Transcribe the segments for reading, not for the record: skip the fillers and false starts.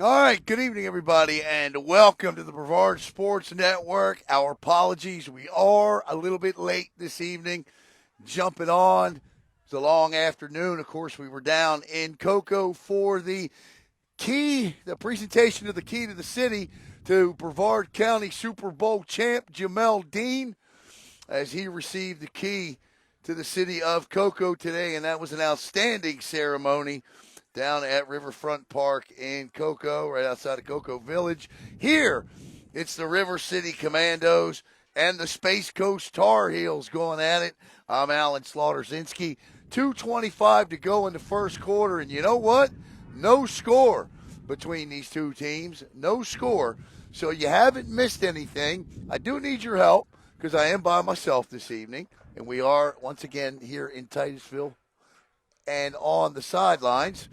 All right, good evening, everybody, and welcome to the Brevard Sports Network. Our apologies. We are a little bit late this evening, jumping on. It's a long afternoon. Of course, we were down in Cocoa for the presentation of the key to the city to Brevard County Super Bowl champ Jamel Dean as he received the key to the city of Cocoa today, and that was an outstanding ceremony down at Riverfront Park in Cocoa, right outside of Cocoa Village. Here, it's the River City Commandos and the Space Coast Tar Heels going at it. I'm Alan Slaughterzinski. 2:25 to go in the first quarter, and you know what? No score between these two teams. No score. So you haven't missed anything. I do need your help because I am by myself this evening, and we are once again here in Titusville and on the sidelines.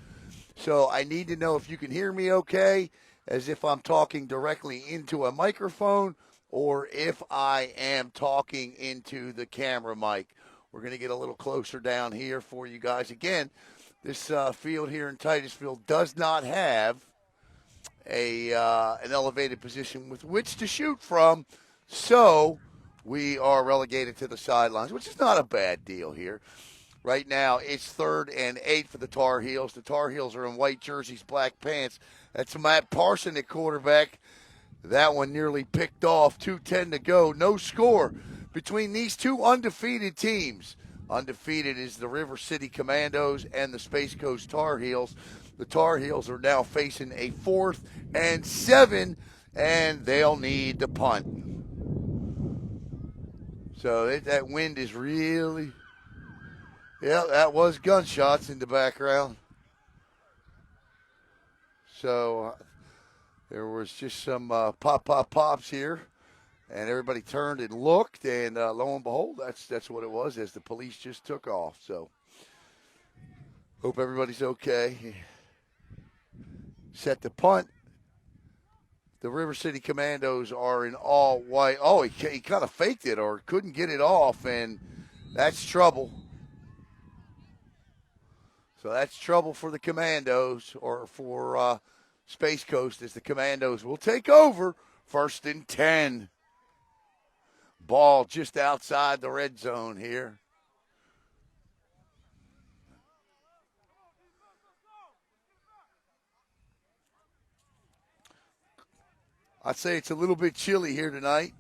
So I need to know if you can hear me okay, as if I'm talking directly into a microphone or if I am talking into the camera mic. We're going to get a little closer down here for you guys. Again, this field here in Titusville does not have an elevated position with which to shoot from, so we are relegated to the sidelines, which is not a bad deal here. Right now, it's 3rd and 8 for the Tar Heels. The Tar Heels are in white jerseys, black pants. That's Matt Parson at quarterback. That one nearly picked off. 2:10 to go. No score between these two undefeated teams. Undefeated is the River City Commandos and the Space Coast Tar Heels. The Tar Heels are now facing a 4th and 7, and they'll need to punt. So that wind is really... Yeah, that was gunshots in the background. So there was just some pops here, and everybody turned and looked, and lo and behold, that's what it was as the police just took off. So hope everybody's okay. Set the punt. The River City Commandos are in all white. Oh, he kind of faked it or couldn't get it off, and that's trouble. So that's trouble for the Commandos, or for Space Coast, as the Commandos will take over. 1st and 10. Ball just outside the red zone here. I'd say it's a little bit chilly here tonight.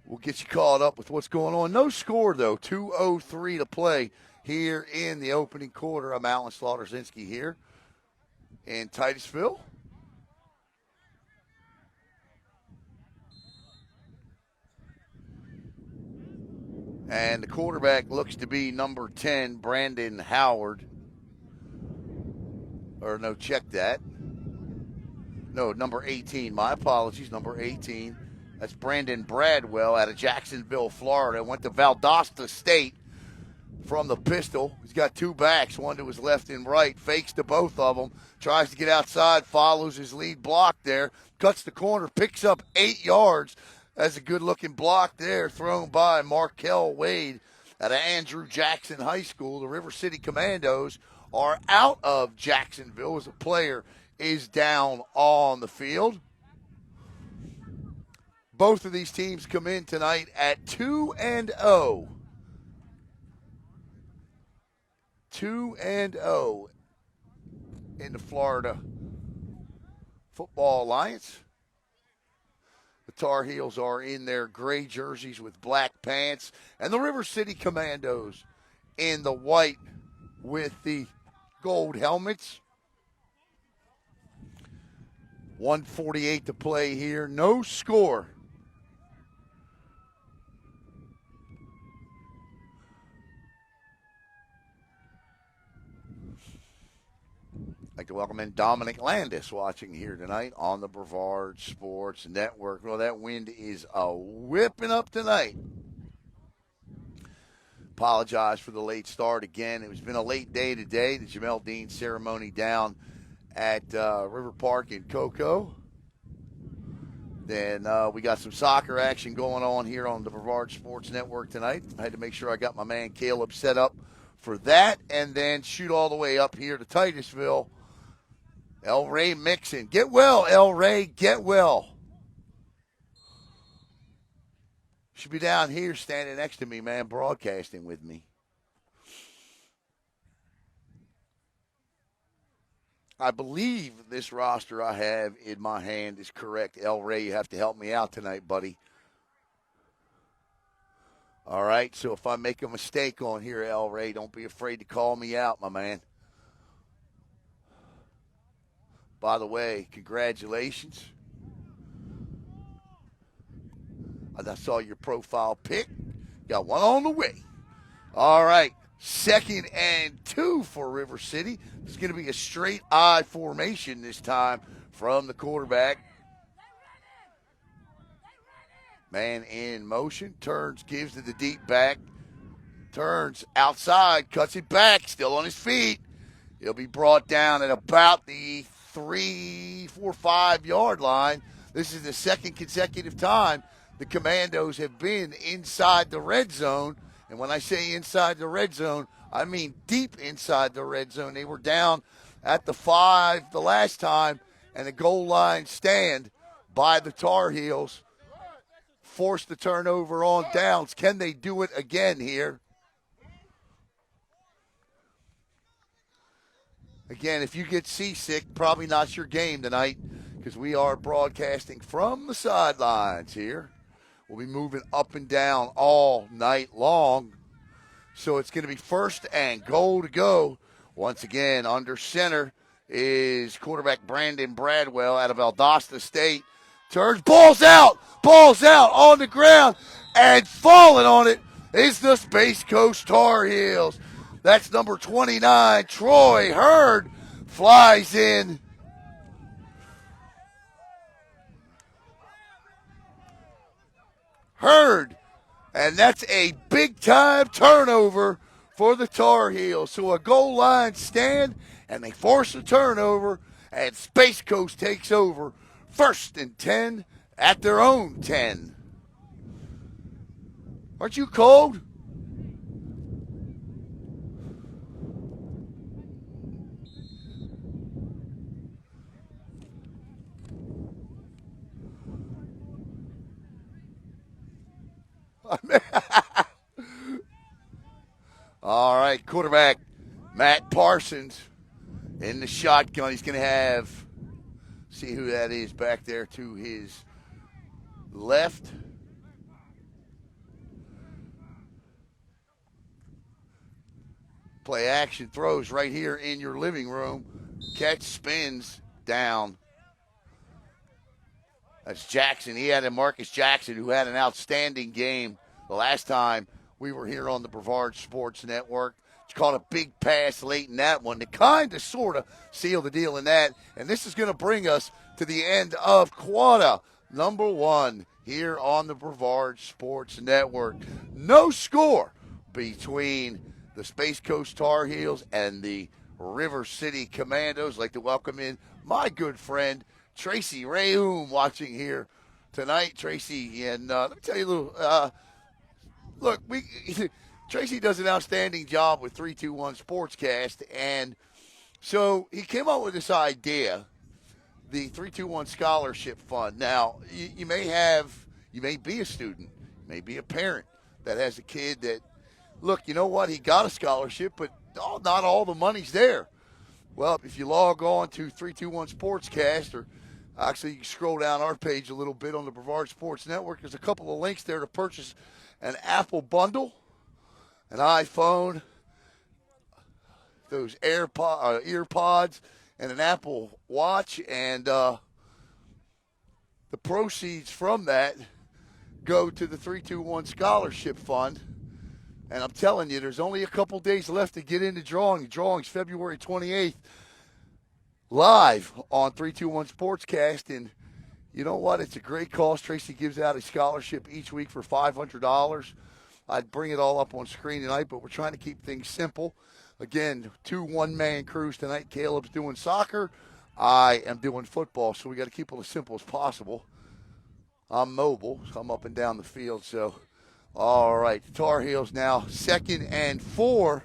We'll get you caught up with what's going on. No score, though. 2:03 to play here in the opening quarter. I'm Alan Slaughterzinski here in Titusville. And the quarterback looks to be number 10, Brandon Howard. Or no, check that. No, number 18. My apologies, number 18. That's Brandon Bradwell out of Jacksonville, Florida. Went to Valdosta State from the pistol. He's got two backs, one to his left and right. Fakes to both of them. Tries to get outside, follows his lead block there. Cuts the corner, picks up 8 yards. That's a good-looking block there, thrown by Markel Wade out of Andrew Jackson High School. The River City Commandos are out of Jacksonville as a player is down on the field. Both of these teams come in tonight at 2-0. 2-0 in the Florida Football Alliance. The Tar Heels are in their gray jerseys with black pants, and the River City Commandos in the white with the gold helmets. 1:48 to play here. No score. I'd like to welcome in Dominic Landis watching here tonight on the Brevard Sports Network. Well, that wind is whipping up tonight. Apologize for the late start again. It's been a late day today. The Jamel Dean ceremony down at River Park in Cocoa. Then we got some soccer action going on here on the Brevard Sports Network tonight. I had to make sure I got my man Caleb set up for that, and then shoot all the way up here to Titusville Elray MIxon. Get well, Elray. Get well. Should be down here standing next to me, man, broadcasting with me. I believe this roster I have in my hand is correct. Elray, you have to help me out tonight, buddy. All right, so if I make a mistake on here, Elray, don't be afraid to call me out, my man. By the way, congratulations. I saw your profile pic. Got one on the way. All right, 2nd and 2 for River City. It's going to be a straight I formation this time from the quarterback. Man in motion, turns, gives to the deep back, turns outside, cuts it back, still on his feet. He'll be brought down at about the 3, 4, 5 yard line. This is the second consecutive time the Commandos have been inside the red zone. And when I say inside the red zone, I mean deep inside the red zone. They were down at the 5 the last time, and the goal line stand by the Tar Heels. Forced the turnover on downs. Can they do it again here? Again, if you get seasick, probably not your game tonight because we are broadcasting from the sidelines here. We'll be moving up and down all night long. So it's going to be 1st and goal to go. Once again, under center is quarterback Brandon Bradwell out of Valdosta State. Turns, ball's out on the ground, and falling on it is the Space Coast Tar Heels. That's number 29, Troy Hurd, flies in. Hurd, and that's a big-time turnover for the Tar Heels. So a goal line stand, and they force a turnover, and Space Coast takes over 1st and 10 at their own 10. Aren't you cold? All right, quarterback Matt Parsons in the shotgun. He's going to have, see who that is back there to his left. Play action throws right here in your living room. Catch, spins down. That's Jackson. He had a Marcus Jackson who had an outstanding game the last time we were here on the Brevard Sports Network. It's called a big pass late in that one to kind of sort of seal the deal in that. And this is going to bring us to the end of quarter number 1 here on the Brevard Sports Network. No score between the Space Coast Tar Heels and the River City Commandos. I'd like to welcome in my good friend Tracy Rayhoom watching here tonight. Tracy, and let me tell you a little. Look, Tracy does an outstanding job with 321 Sportscast, and so he came up with this idea, the 321 Scholarship Fund. Now, you may be a student, you may be a parent that has a kid that, look, you know what, he got a scholarship, but not all the money's there. Well, if you log on to 321 Sportscast, or actually you can scroll down our page a little bit on the Brevard Sports Network, there's a couple of links there to purchase an Apple bundle, an iPhone, those earpods, and an Apple Watch, and the proceeds from that go to the 321 Scholarship Fund. And I'm telling you, there's only a couple days left to get into drawing. The drawing's February 28th, live on 321 Sportscast. And you know what? It's a great cause. Tracy gives out a scholarship each week for $500. I'd bring it all up on screen tonight, but we're trying to keep things simple. Again, 2 one-man crews tonight. Caleb's doing soccer. I am doing football, so we got to keep it as simple as possible. I'm mobile, so I'm up and down the field, so... All right, the Tar Heels now 2nd and 4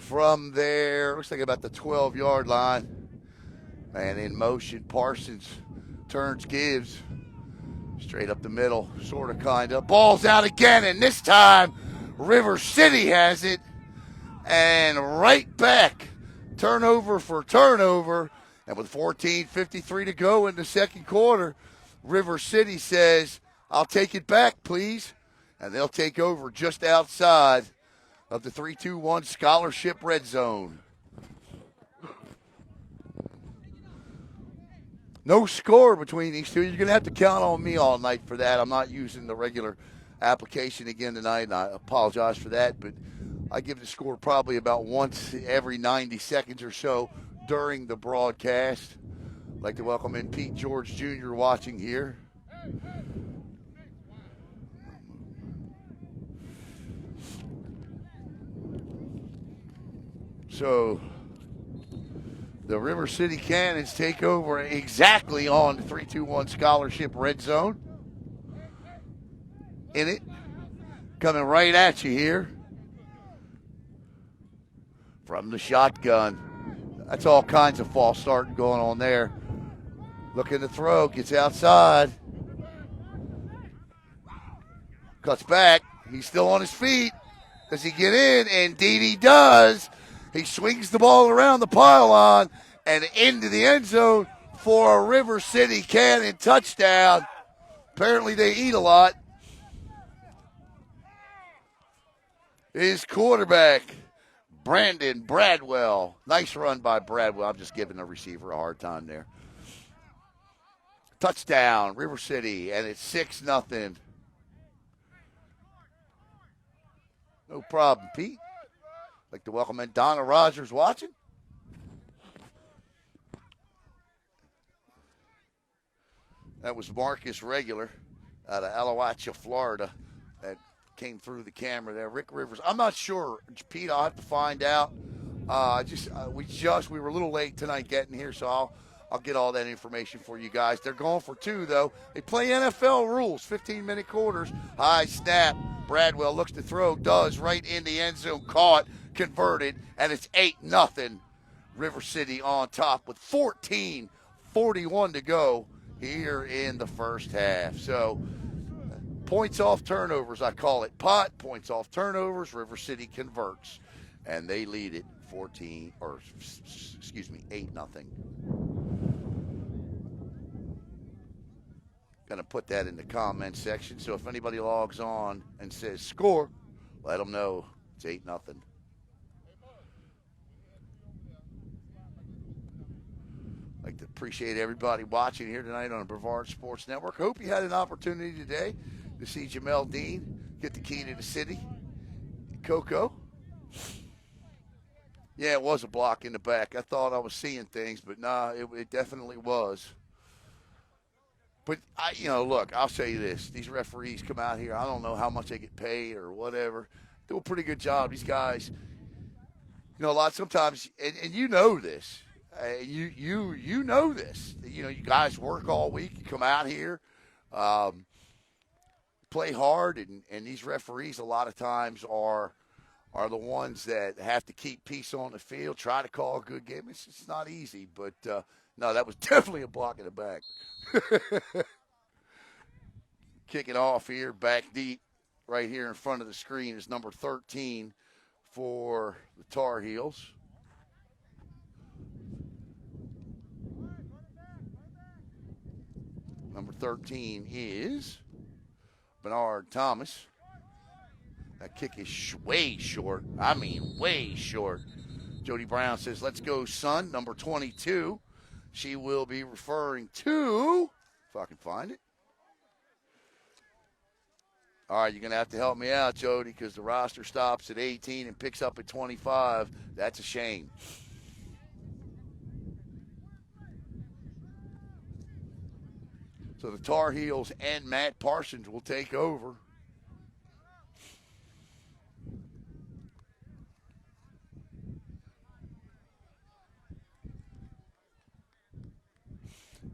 from there. Looks like about the 12-yard line. And in motion, Parsons turns, gives. Straight up the middle, sort of, kind of. Ball's out again, and this time River City has it. And right back. Turnover for turnover. And with 14:53 to go in the second quarter, River City says, I'll take it back, please. And they'll take over just outside of the 3-2-1 scholarship red zone. No score between these two. You're going to have to count on me all night for that. I'm not using the regular application again tonight, and I apologize for that. But I give the score probably about once every 90 seconds or so during the broadcast. I'd like to welcome in Pete George Jr. watching here. So the River City Cannons take over exactly on the 3-2-1 scholarship red zone. In it, coming right at you here from the shotgun. That's all kinds of false starting going on there. Looking to throw, gets outside. Cuts back. He's still on his feet. Does he get in? Indeed he does. He swings the ball around the pylon and into the end zone for a River City Cannon touchdown. Apparently they eat a lot. His quarterback, Brandon Bradwell. Nice run by Bradwell. I'm just giving the receiver a hard time there. Touchdown, River City, and it's 6-0. No problem, Pete. Like to welcome in Donna Rogers watching. That was Marcus Regular out of Alawatcha, Florida, that came through the camera there. Rick Rivers. I'm not sure, Pete. I'll have to find out. We were a little late tonight getting here, so I'll get all that information for you guys. They're going for two, though. They play NFL rules, 15-minute quarters. High snap. Bradwell looks to throw, does, right in the end zone, caught, converted, and it's 8-0. River City on top with 14:41 to go here in the first half. So points off turnovers, I call it pot. Points off turnovers, River City converts, and they lead it 8-0. Going to put that in the comment section. So if anybody logs on and says score, let them know it's 8-0. Like to appreciate everybody watching here tonight on the Brevard Sports Network. Hope you had an opportunity today to see Jamel Dean get the key to the city. Coco. Yeah, it was a block in the back. I thought I was seeing things, but nah, it definitely was. But, look, I'll say this. These referees come out here. I don't know how much they get paid or whatever. Do a pretty good job. These guys, sometimes, and you know this. You know this. You guys work all week. You come out here, play hard, and these referees a lot of times are the ones that have to keep peace on the field, try to call a good game. It's not easy, but no, that was definitely a block in the back. Kicking off here, back deep, right here in front of the screen is number 13 for the Tar Heels. Number 13 is Bernard Thomas. That kick is way short. I mean, way short. Jody Brown says, let's go, son. Number 22. She will be referring to, if I can find it. All right, you're going to have to help me out, Jody, because the roster stops at 18 and picks up at 25. That's a shame. So the Tar Heels and Matt Parsons will take over.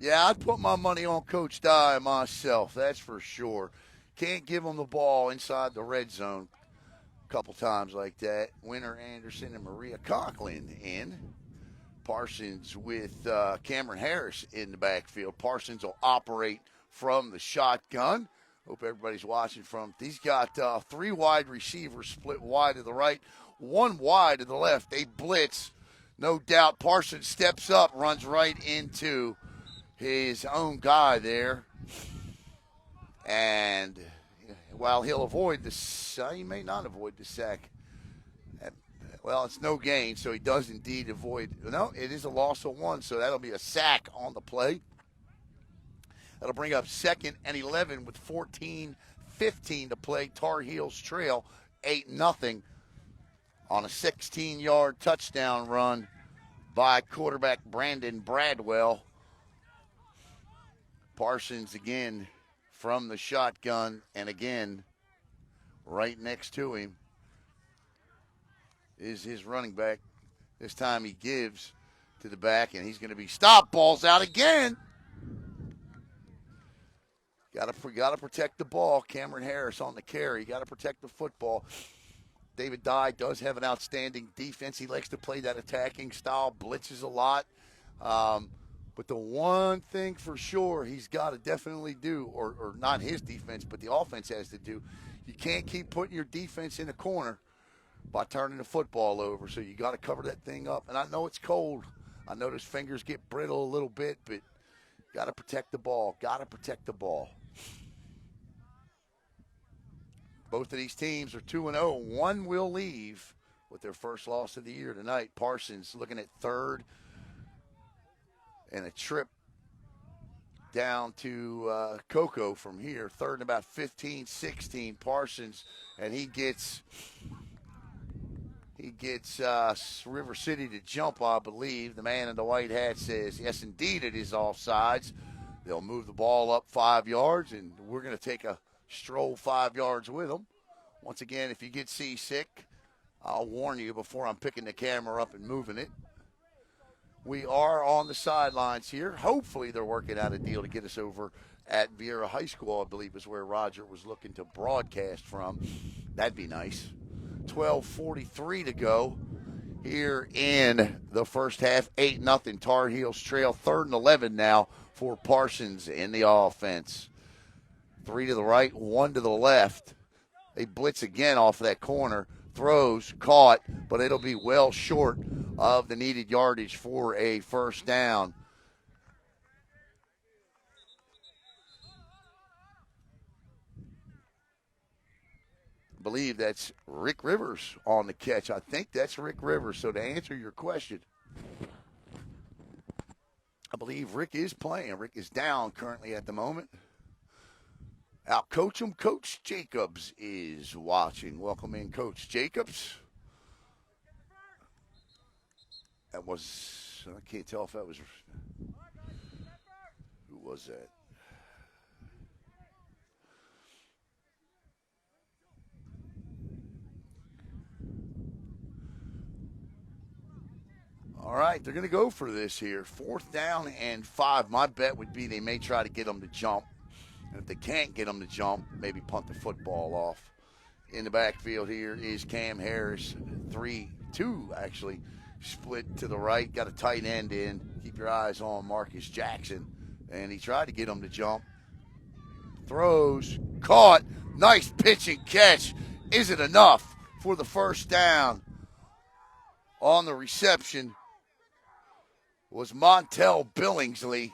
Yeah, I'd put my money on Coach Dye myself, that's for sure. Can't give him the ball inside the red zone. couple times like that. Winter Anderson and Maria Conklin in. Parsons with Cameron Harris in the backfield. Parsons will operate from the shotgun. Hope everybody's watching from. He's got 3 wide receivers split wide to the right, 1 wide to the left. They blitz. No doubt Parsons steps up, runs right into his own guy there. And while he'll avoid he may not avoid the sack. Well, it's no gain, so he does indeed avoid. No, it is a loss of 1, so that'll be a sack on the play. That'll bring up 2nd and 11 with 14:15 to play. Tar Heels trail 8-0 on a 16-yard touchdown run by quarterback Brandon Bradwell. Parsons again from the shotgun, and again, right next to him is his running back. This time he gives to the back, and he's going to be stopped. Ball's out again. Got to protect the ball. Cameron Harris on the carry. Got to protect the football. David Dye does have an outstanding defense. He likes to play that attacking style, blitzes a lot. But the one thing for sure he's got to definitely do, or not his defense, but the offense has to do, you can't keep putting your defense in a corner by turning the football over. So you got to cover that thing up. And I know it's cold. I know his fingers get brittle a little bit, but got to protect the ball. Got to protect the ball. Both of these teams are 2-0. One will leave with their first loss of the year tonight. Parsons looking at 3rd and a trip down to Cocoa from here. 3rd and about 15, 16. Parsons, and he gets River City to jump, I believe. The man in the white hat says, yes, indeed, it is offsides. They'll move the ball up 5 yards, and we're going to take a stroll 5 yards with them. Once again, if you get seasick, I'll warn you before I'm picking the camera up and moving it. We are on the sidelines here. Hopefully they're working out a deal to get us over at Vieira High School, I believe is where Roger was looking to broadcast from. That'd be nice. 12:43 to go here in the first half. 8-0 Tar Heels trail. 3rd and 11 now for Parsons in the offense. 3 to the right, 1 to the left. They blitz again off that corner. Throws, caught, but it'll be well short of the needed yardage for a first down. I believe that's Rick Rivers on the catch. I think that's Rick Rivers. So to answer your question, I believe Rick is playing. Rick is down currently at the moment. Out coach him. Coach Jacobs is watching. Welcome in, Coach Jacobs. That was, I can't tell if that was, who was that? All right, they're going to go for this here. 4th down and 5. My bet would be they may try to get them to jump. And if they can't get them to jump, maybe punt the football off. In the backfield here is Cam Harris. 3-2, actually, split to the right. Got a tight end in. Keep your eyes on Marcus Jackson. And he tried to get them to jump. Throws, caught. Nice pitch and catch. Is it enough for the first down? On the reception was Montel Billingsley.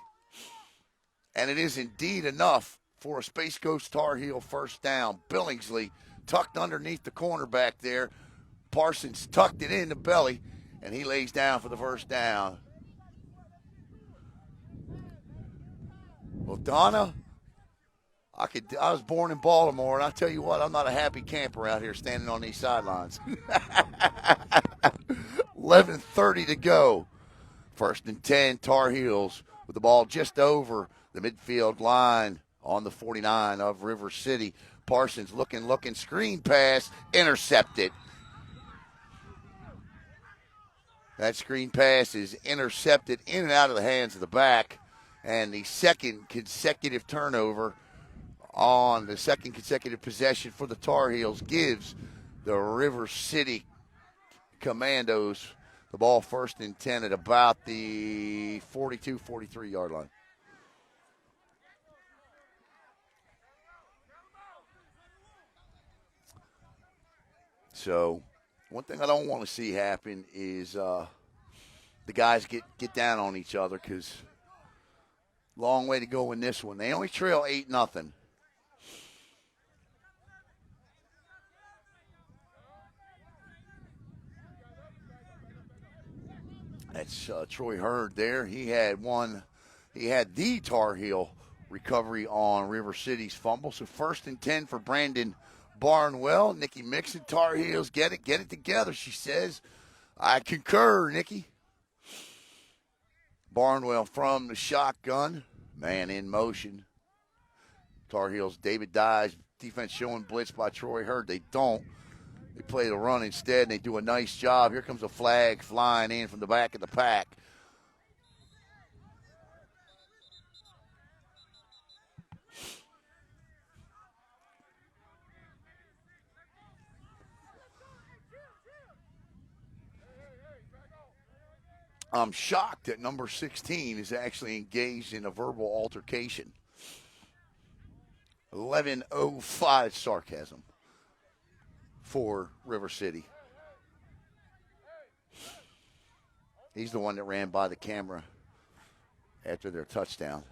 And it is indeed enough for a Space Coast Tar Heel first down. Billingsley tucked underneath the cornerback there. Parsons tucked it in the belly, and he lays down for the first down. Well, Donna, I was born in Baltimore, and I tell you what, I'm not a happy camper out here standing on these sidelines. 11:30 to go. 1st and 10, Tar Heels with the ball just over the midfield line on the 49 of River City. Parsons looking, screen pass, intercepted. That screen pass is intercepted in and out of the hands of the back. And the second consecutive turnover on the second consecutive possession for the Tar Heels gives the River City Commandos the ball 1st and 10 at about the 42, 43-yard line. So one thing I don't want to see happen is the guys get down on each other, because long way to go in this one. They only trail 8-0. That's Troy Hurd there. He had the Tar Heel recovery on River City's fumble. So 1st and 10 for Brandon Barnwell. Nikki MIxon, Tar Heels, get it together, she says. I concur, Nikki. Barnwell from the shotgun. Man in motion. Tar Heels, David Dyes, defense showing blitz by Troy Hurd. They don't. They play the run instead, and they do a nice job. Here comes a flag flying in from the back of the pack. I'm shocked that number 16 is actually engaged in a verbal altercation. 11:05 sarcasm for River City. He's the one that ran by the camera after their touchdown.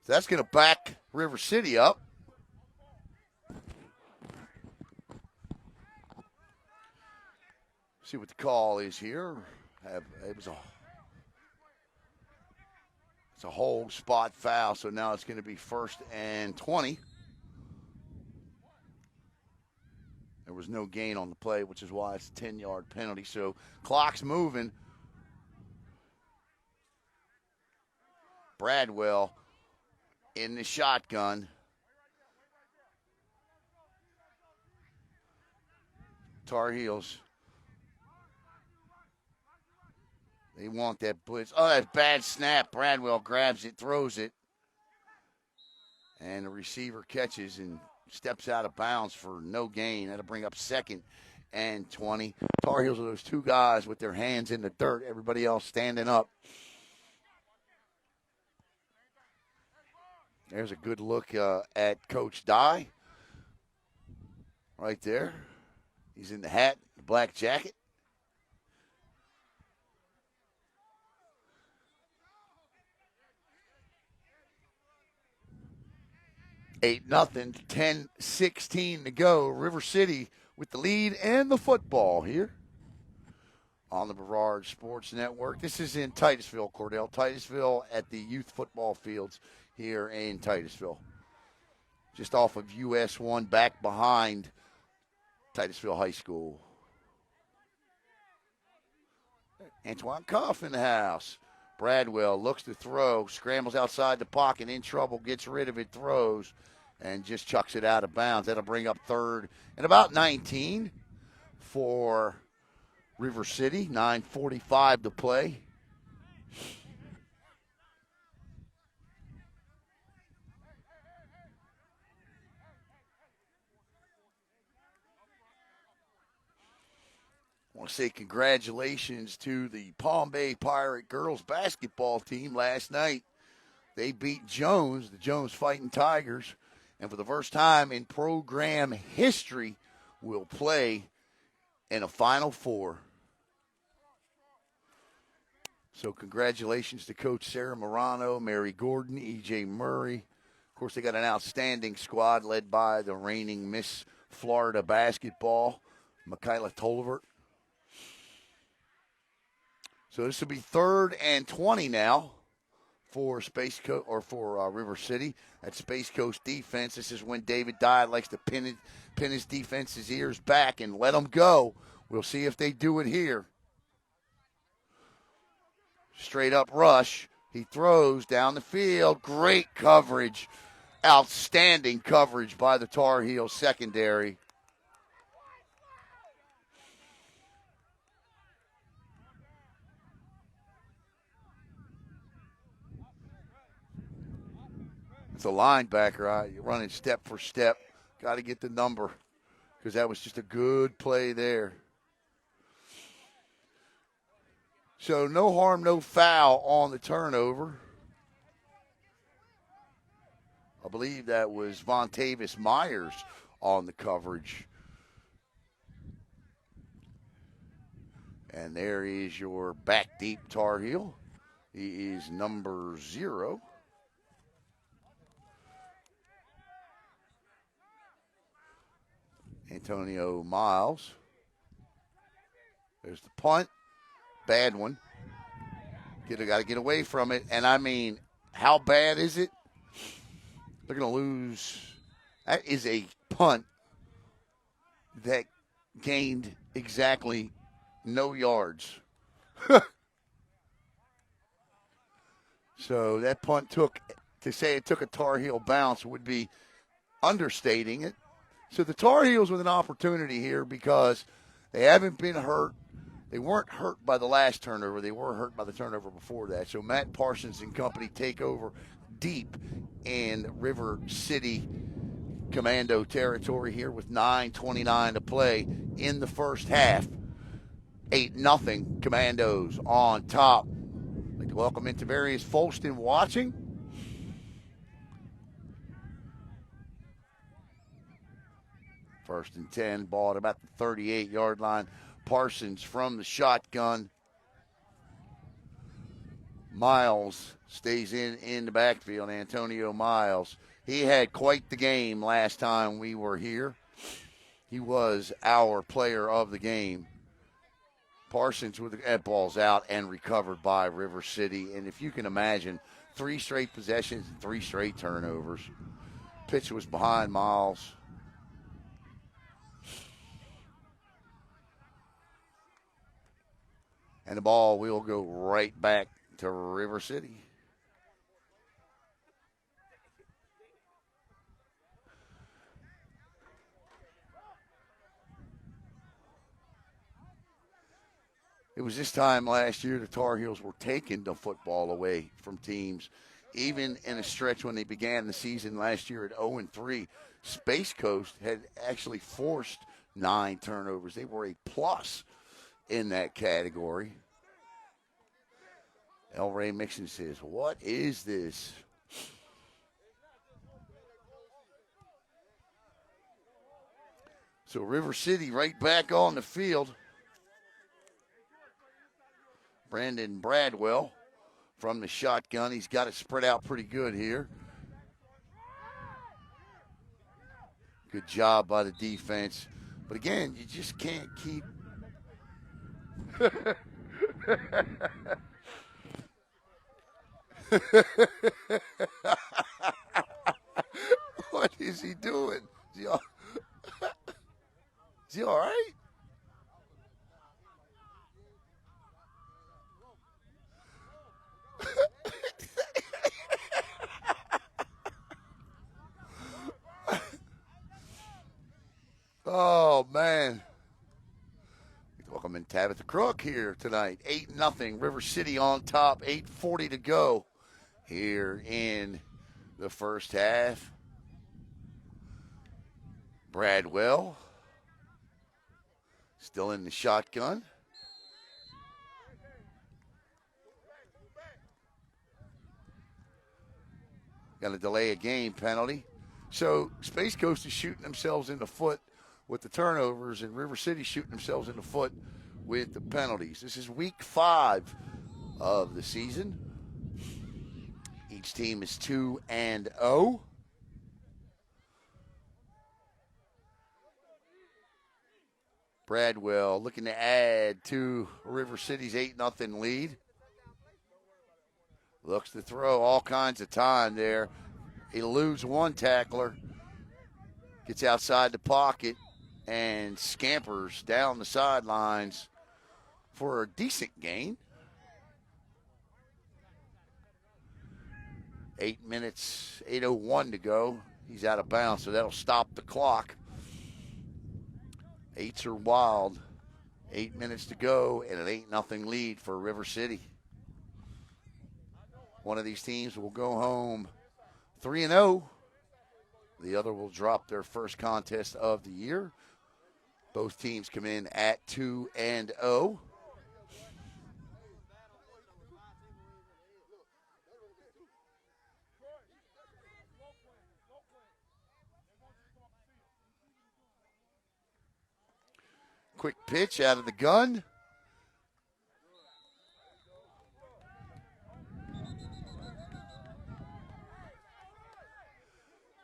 So that's going to back River City up. See what the call is here. It's a hold spot foul, so now it's going to be 1st and 20. There was no gain on the play, which is why it's a 10-yard penalty. So clock's moving. Bradwell in the shotgun. Tar Heels. They want that blitz. Oh, that's bad snap. Bradwell grabs it, throws it. And the receiver catches and steps out of bounds for no gain. That'll bring up 2nd and 20. Tar Heels are those two guys with their hands in the dirt. Everybody else standing up. There's a good look at Coach Dye. Right there. He's in the hat, the black jacket. Eight nothing, 10-16 to go. River City with the lead and the football here on the Brevard Sports Network. This is in Titusville, Cordell. Titusville at the youth football fields here in Titusville. Just off of US 1, back behind Titusville High School. Antoine Koff in the house. Bradwell looks to throw, scrambles outside the pocket, in trouble, gets rid of it, throws, and just chucks it out of bounds. That'll bring up 3rd and about 19 for River City. 9:45 to play. I want to say congratulations to the Palm Bay Pirate girls basketball team last night. They beat Jones, the Jones Fighting Tigers, and for the first time in program history will play in a Final Four. So congratulations to Coach Sarah Morano, Mary Gordon, E.J. Murray. Of course, they got an outstanding squad led by the reigning Miss Florida basketball, Michaela Tolbert. So this will be 3rd and 20 now for River City. That Space Coast defense. This is when David Dye likes to pin his defense's ears back and let them go. We'll see if they do it here. Straight up rush. He throws down the field. Great coverage. Outstanding coverage by the Tar Heels secondary. It's a linebacker. You're running step for step. Got to get the number. because that was just a good play there. So no harm, no foul on the turnover. I believe that was Vontavis Myers on the coverage. And there is your back deep Tar Heel. He is number 0. Antonio Miles. There's the punt. Bad one. Got to get away from it. And I mean, how bad is it? They're going to lose. That is a punt that gained exactly no yards. So that punt to say it took a Tar Heel bounce would be understating it. So the Tar Heels with an opportunity here because they haven't been hurt. They weren't hurt by the last turnover. They were hurt by the turnover before that. So Matt Parsons and company take over deep in River City Commando territory here with 9:29 to play in the first half. 8-0 Commandos on top. I'd like to welcome into Tavarius Folston watching. First and 10, ball at about the 38-yard line. Parsons from the shotgun. Miles stays in the backfield. Antonio Miles. He had quite the game last time we were here. He was our player of the game. Parsons with the balls out and recovered by River City. And if you can imagine, 3 straight possessions and 3 straight turnovers. Pitch was behind Miles. And the ball will go right back to River City. It was this time last year the Tar Heels were taking the football away from teams. Even in a stretch when they began the season last year at 0-3, Space Coast had actually forced 9 turnovers. They were a plus in that category. Elray MIxon says, what is this? So River City right back on the field. Brandon Bradwell from the shotgun. He's got it spread out pretty good here. Good job by the defense. But again, you just can't keep. What is he doing? Is he all right? Oh, man. Welcome in Tabitha Crook here tonight. 8-0. River City on top. 8:40 to go here in the first half. Bradwell still in the shotgun. Got to delay a game penalty. So Space Coast is shooting themselves in the foot with the turnovers, and River City shooting themselves in the foot with the penalties. This is week 5 of the season. Each team is 2-0. Bradwell looking to add to River City's 8-0 lead. Looks to throw all kinds of time there. He eludes one tackler, gets outside the pocket, and scampers down the sidelines for a decent gain. 8 minutes, 8:01 to go. He's out of bounds, so that'll stop the clock. 8s are wild. 8 minutes to go, and an 8-0 lead for River City. One of these teams will go home 3-0. The other will drop their first contest of the year. Both teams come in at 2-0. Quick pitch out of the gun.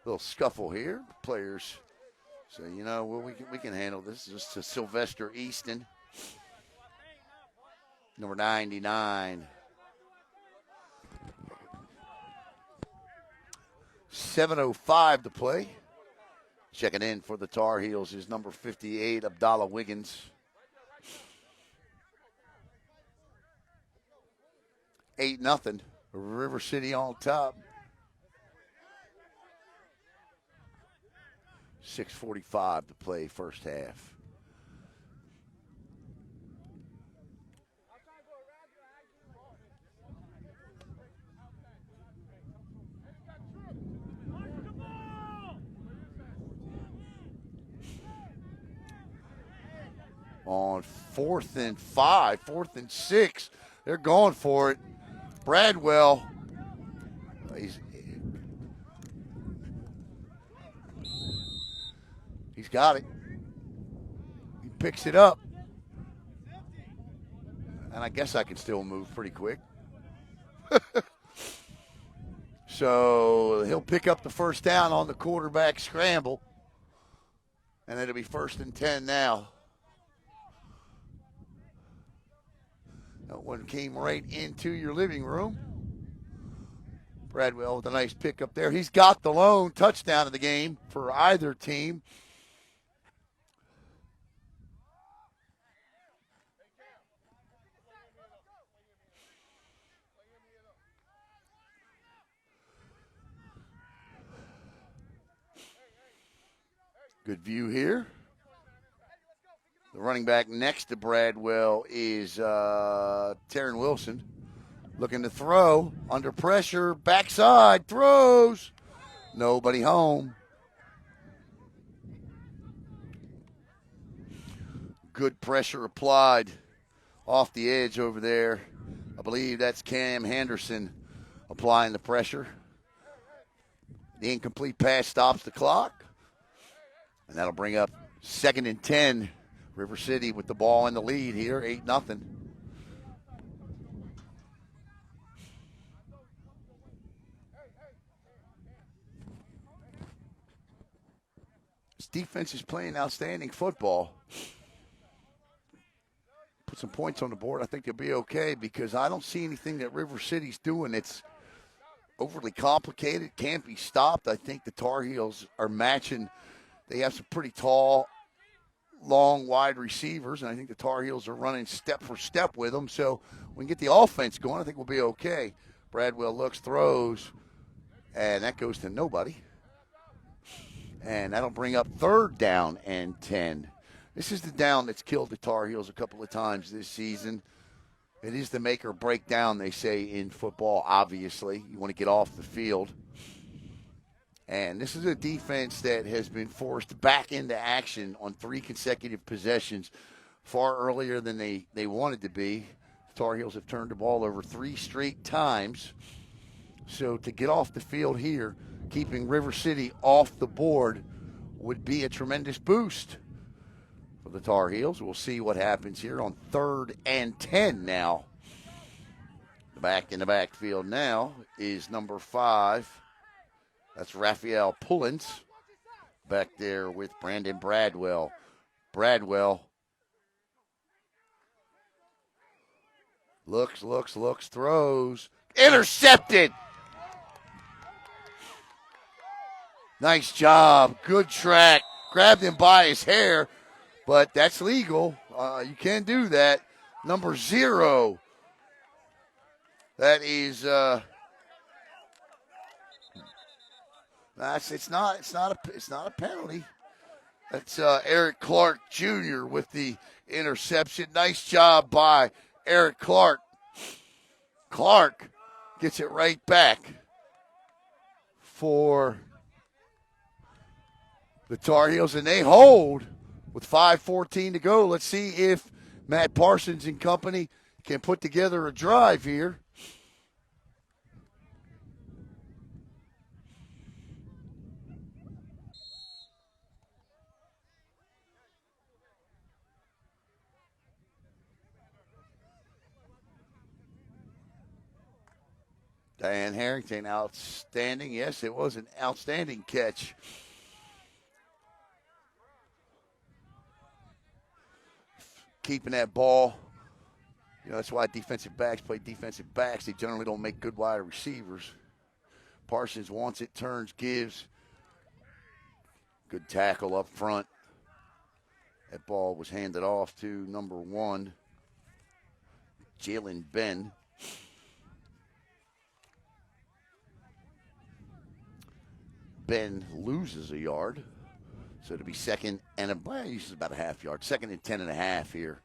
Little scuffle here. Players say, well, we can handle this. Just to Sylvester Easton, number 99. 7:05 to play. Checking in for the Tar Heels is number 58, Abdallah Wiggins. 8-0. River City on top. 6:45 to play first half. On 4th and 5, 4th and 6. They're going for it. Bradwell. He's got it. He picks it up. And I guess I can still move pretty quick. So he'll pick up the first down on the quarterback scramble. And it'll be 1st and 10 now. That one came right into your living room. Bradwell with a nice pick up there. He's got the lone touchdown of the game for either team. Good view here. The running back next to Bradwell is Taryn Wilson. Looking to throw. Under pressure. Backside. Throws. Nobody home. Good pressure applied off the edge over there. I believe that's Cam Henderson applying the pressure. The incomplete pass stops the clock. And that'll bring up 2nd and 10. River City with the ball in the lead here, 8-0. This defense is playing outstanding football. Put some points on the board. I think they'll be okay because I don't see anything that River City's doing that's overly complicated, can't be stopped. I think the Tar Heels are matching. They have some pretty tall, long, wide receivers, and I think the Tar Heels are running step for step with them. So we can get the offense going. I think we'll be okay. Bradwell looks, throws, and that goes to nobody. And that'll bring up 3rd down and 10. This is the down that's killed the Tar Heels a couple of times this season. It is the make or break down, they say, in football, obviously. You want to get off the field. And this is a defense that has been forced back into action on 3 consecutive possessions far earlier than they wanted to be. The Tar Heels have turned the ball over 3 straight times. So to get off the field here, keeping River City off the board would be a tremendous boost for the Tar Heels. We'll see what happens here on 3rd and 10 now. Back in the backfield now is number 5. That's Raphael Pullins back there with Brandon Bradwell. Bradwell looks, throws. Intercepted! Nice job. Good track. Grabbed him by his hair, but that's legal. You can't do that. Number 0. That is... It's not a penalty. That's Eric Clark Jr. with the interception. Nice job by Eric Clark. Clark gets it right back for the Tar Heels, and they hold with 5:14 to go. Let's see if Matt Parsons and company can put together a drive here. Diane Harrington, outstanding. Yes, it was an outstanding catch. Keeping that ball. You know, that's why defensive backs play defensive backs. They generally don't make good wide receivers. Parsons wants it, turns, gives. Good tackle up front. That ball was handed off to number 1, Jalen Ben. Ben loses a yard. So it'll be second and uses about a half yard. Second and 10.5 here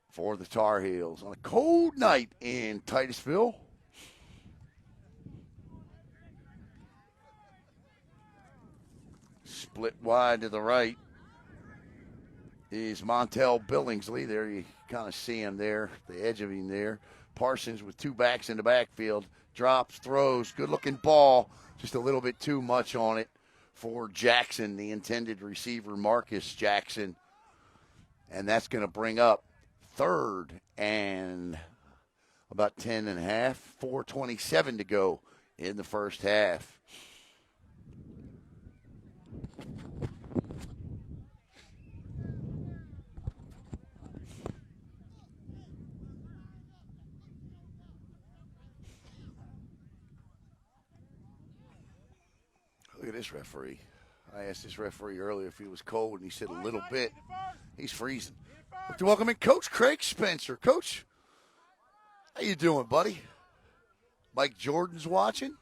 for the Tar Heels on a cold night in Titusville. Split wide to the right is Montel Billingsley. There you kind of see him there, the edge of him there. Parsons with 2 backs in the backfield. Drops, throws, good-looking ball. Just a little bit too much on it for Jackson, the intended receiver, Marcus Jackson. And that's going to bring up third and about 10.5, 4:27 to go in the first half. Look at this referee. I asked this referee earlier if he was cold, and he said a little bit. He's freezing. Let's welcome in Coach Craig Spencer. Coach, how you doing, buddy? Mike Jordan's watching.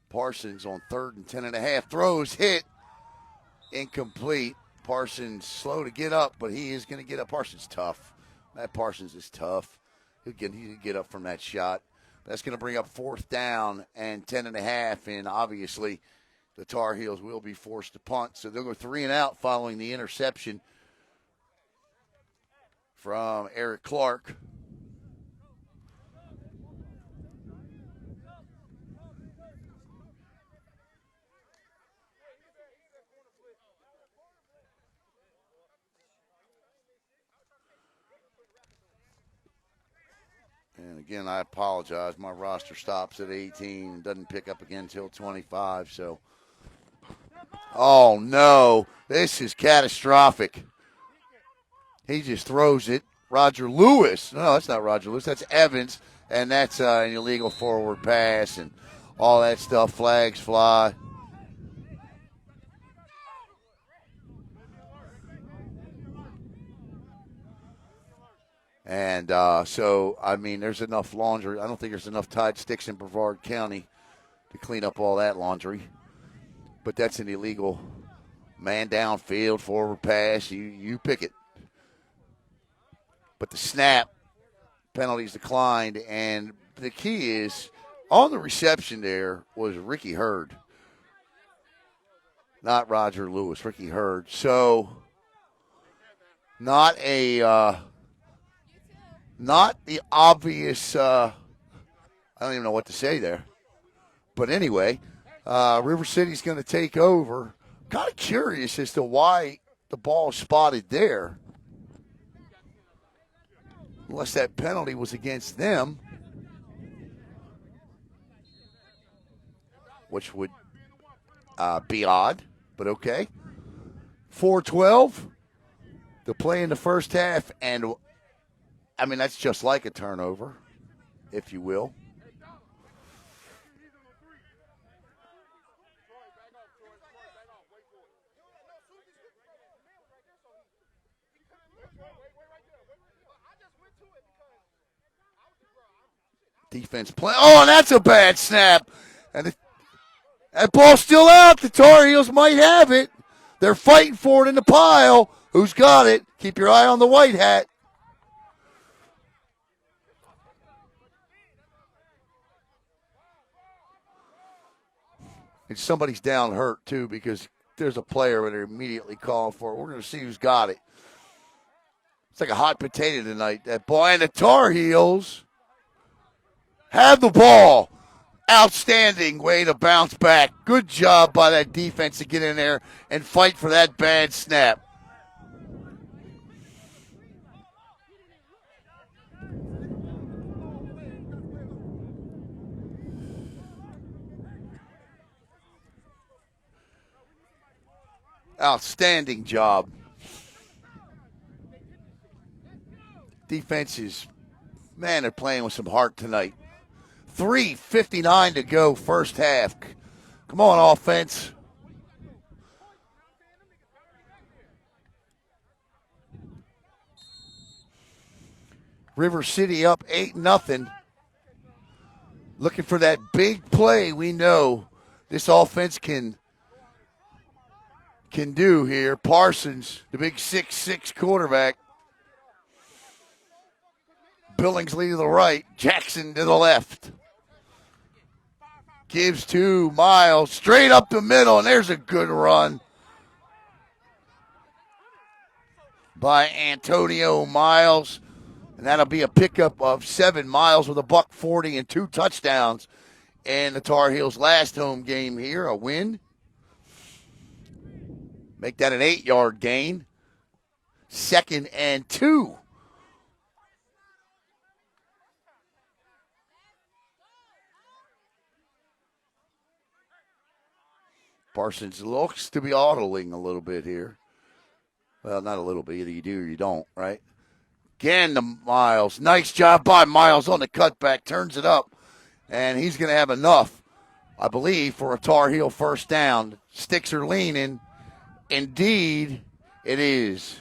Parsons on third and 10.5. Throws, hit, incomplete. Parsons slow to get up, but he is going to get up. Parsons tough. Matt Parsons is tough. He'll get up from that shot. That's going to bring up fourth down and 10.5, and obviously the Tar Heels will be forced to punt. So they'll go 3 and out following the interception from Eric Clark. And again, I apologize. My roster stops at 18 and doesn't pick up again until 25. So, oh no, this is catastrophic. He just throws it. Roger Lewis. No, that's not Roger Lewis. That's Evans. And that's an illegal forward pass and all that stuff. Flags fly. And so, I mean, there's enough laundry. I don't think there's enough Tide sticks in Brevard County to clean up all that laundry. But that's an illegal man downfield, forward pass. You pick it. But the snap, penalties declined. And the key is, on the reception there was Ricky Hurd. Not Roger Lewis, Ricky Hurd. So, not the obvious, I don't even know what to say there. But anyway, River City's going to take over. Kind of curious as to why the ball is spotted there. Unless that penalty was against them. Which would be odd, but okay. 4:12 to play in the first half, and I mean, that's just like a turnover, if you will. Defense play. Oh, and that's a bad snap. And that ball's still out. The Tar Heels might have it. They're fighting for it in the pile. Who's got it? Keep your eye on the white hat. And somebody's down hurt, too, because there's a player that they're immediately calling for. We're going to see who's got it. It's like a hot potato tonight, that ball. And the Tar Heels have the ball. Outstanding way to bounce back. Good job by that defense to get in there and fight for that bad snap. Outstanding job. Defense is, man, they're playing with some heart tonight. 3:59 to go, first half. Come on, offense. River City up 8-0. Looking for that big play we know this offense can do here. Parsons, the big 6'6" quarterback. Billingsley to the right, Jackson to the left. Gives to Miles, straight up the middle, and there's a good run by Antonio Miles. And that'll be a pickup of 7. Miles with a $140 and 2 touchdowns. And the Tar Heels' last home game here, a win. Make that an 8-yard gain. 2nd and 2. Parsons looks to be autoing a little bit here. Well, not a little bit. Either you do or you don't, right? Again to Miles. Nice job by Miles on the cutback. Turns it up. And he's going to have enough, I believe, for a Tar Heel first down. Sticks are leaning. Indeed, it is.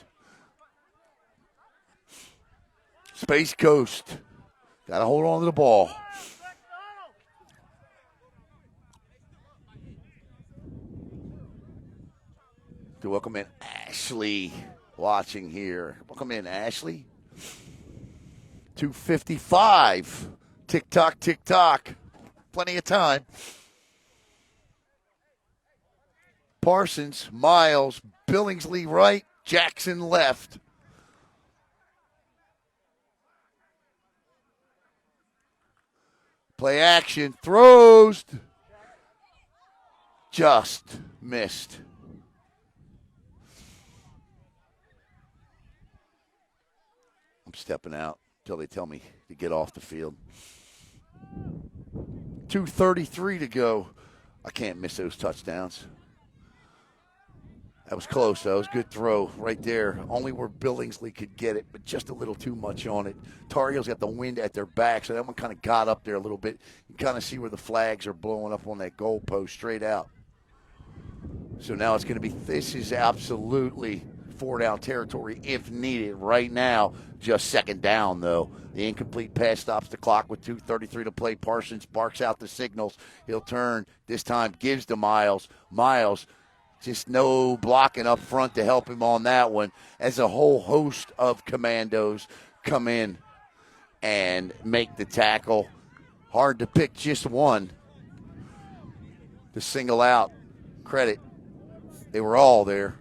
Space Coast. Got to hold on to the ball. To welcome in Ashley watching here. Welcome in, Ashley. 2:55. Tick-tock, tick-tock. Plenty of time. Parsons, Miles, Billingsley right, Jackson left. Play action, throws. Just missed. I'm stepping out until they tell me to get off the field. 2:33 to go. I can't miss those touchdowns. That was close, though. It was a good throw right there. Only where Billingsley could get it, but just a little too much on it. Tar Heels got the wind at their back, so that one kind of got up there a little bit. You kind of see where the flags are blowing up on that goalpost straight out. So now it's going to be, this is absolutely 4-down territory if needed right now. Just 2nd down, though. The incomplete pass stops the clock with 2:33 to play. Parsons barks out the signals. He'll turn. This time gives to Miles. Miles, just no blocking up front to help him on that one, as a whole host of Commandos come in and make the tackle. Hard to pick just one to single out. Credit. They were all there.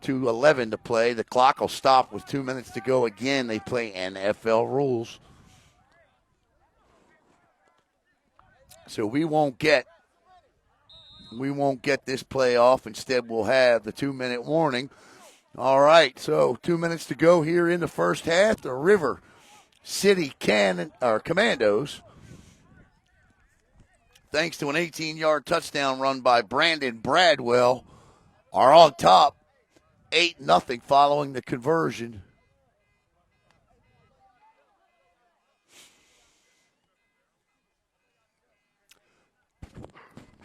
2:11 to play. The clock will stop with 2 minutes to go. Again, they play NFL rules. So we won't get this play off. Instead, we'll have the 2-minute warning. All right, so 2 minutes to go here in the first half. The River City Commandos, thanks to an 18-yard touchdown run by Brandon Bradwell, are on top 8-0 following the conversion.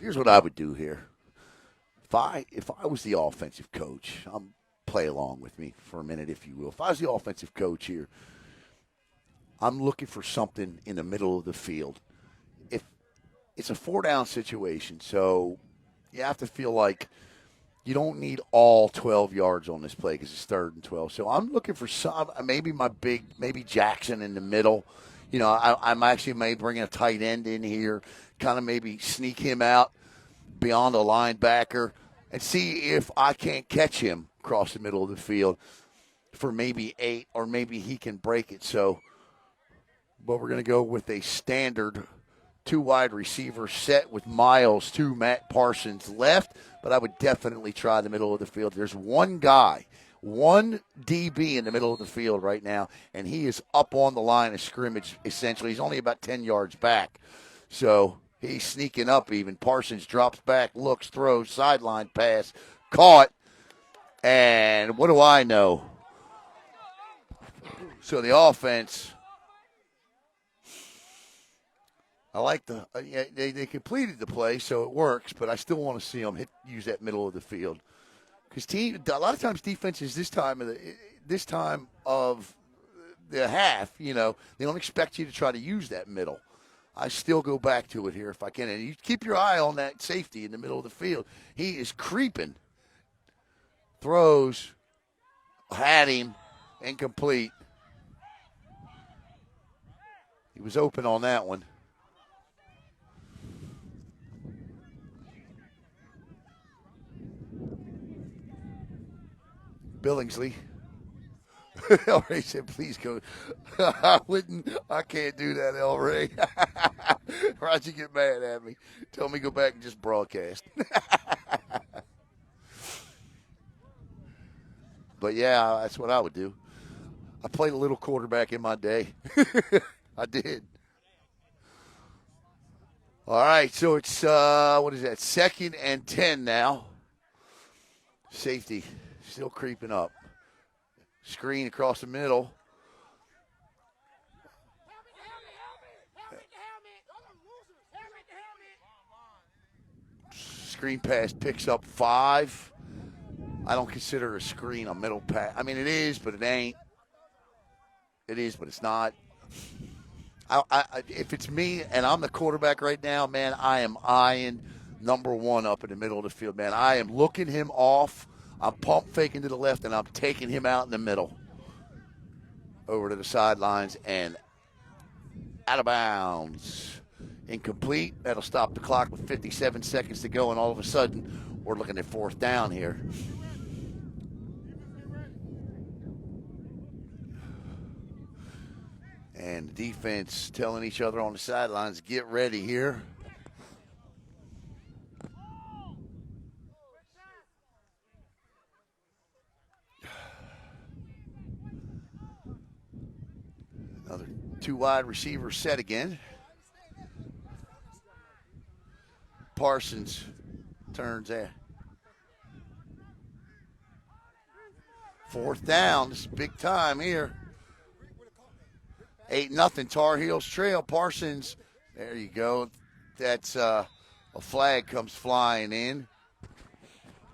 Here's what I would do here. If I was the offensive coach, play along with me for a minute, if you will. If I was the offensive coach here, I'm looking for something in the middle of the field. If it's a 4-down situation, so you have to feel like you don't need all 12 yards on this play because it's 3rd and 12. So I'm looking for maybe Jackson in the middle. You know, I'm actually may bring a tight end in here, kind of maybe sneak him out beyond a linebacker and see if I can't catch him across the middle of the field for maybe 8, or maybe he can break it. So, but we're going to go with a standard 2 wide receiver set with Miles to Matt Parsons left, but I would definitely try the middle of the field. There's one guy, one DB in the middle of the field right now, and he is up on the line of scrimmage, essentially. He's only about 10 yards back. So he's sneaking up even. Parsons drops back, looks, throws, sideline pass, caught, and what do I know? So the offense, I like they completed the play, so it works, but I still want to see them use that middle of the field. Because a lot of times defenses this time of the half, they don't expect you to try to use that middle. I still go back to it here if I can. And you keep your eye on that safety in the middle of the field. He is creeping. Throws, had him, incomplete. He was open on that one. Billingsley. Elray said, please go. I can't do that, Elray. Roger get mad at me. Tell me go back and just broadcast. But, yeah, that's what I would do. I played a little quarterback in my day. I did. All right, so it's, 2nd and 10 now. Safety still creeping up. Screen across the middle. Screen pass picks up 5. I don't consider a screen a middle pass. I mean, it is, but it ain't. It is, but it's not. If it's me and I'm the quarterback right now, man, I am eyeing number 1 up in the middle of the field, man. I am looking him off. I'm pump faking to the left, and I'm taking him out in the middle over to the sidelines and out of bounds. Incomplete. That'll stop the clock with 57 seconds to go, and all of a sudden we're looking at 4th down here. And the defense telling each other on the sidelines, get ready here. Another 2 wide receivers set again. Parsons turns there. 4th down. This is big time here. 8-0 Tar Heels trail. Parsons, there you go. That's a flag comes flying in.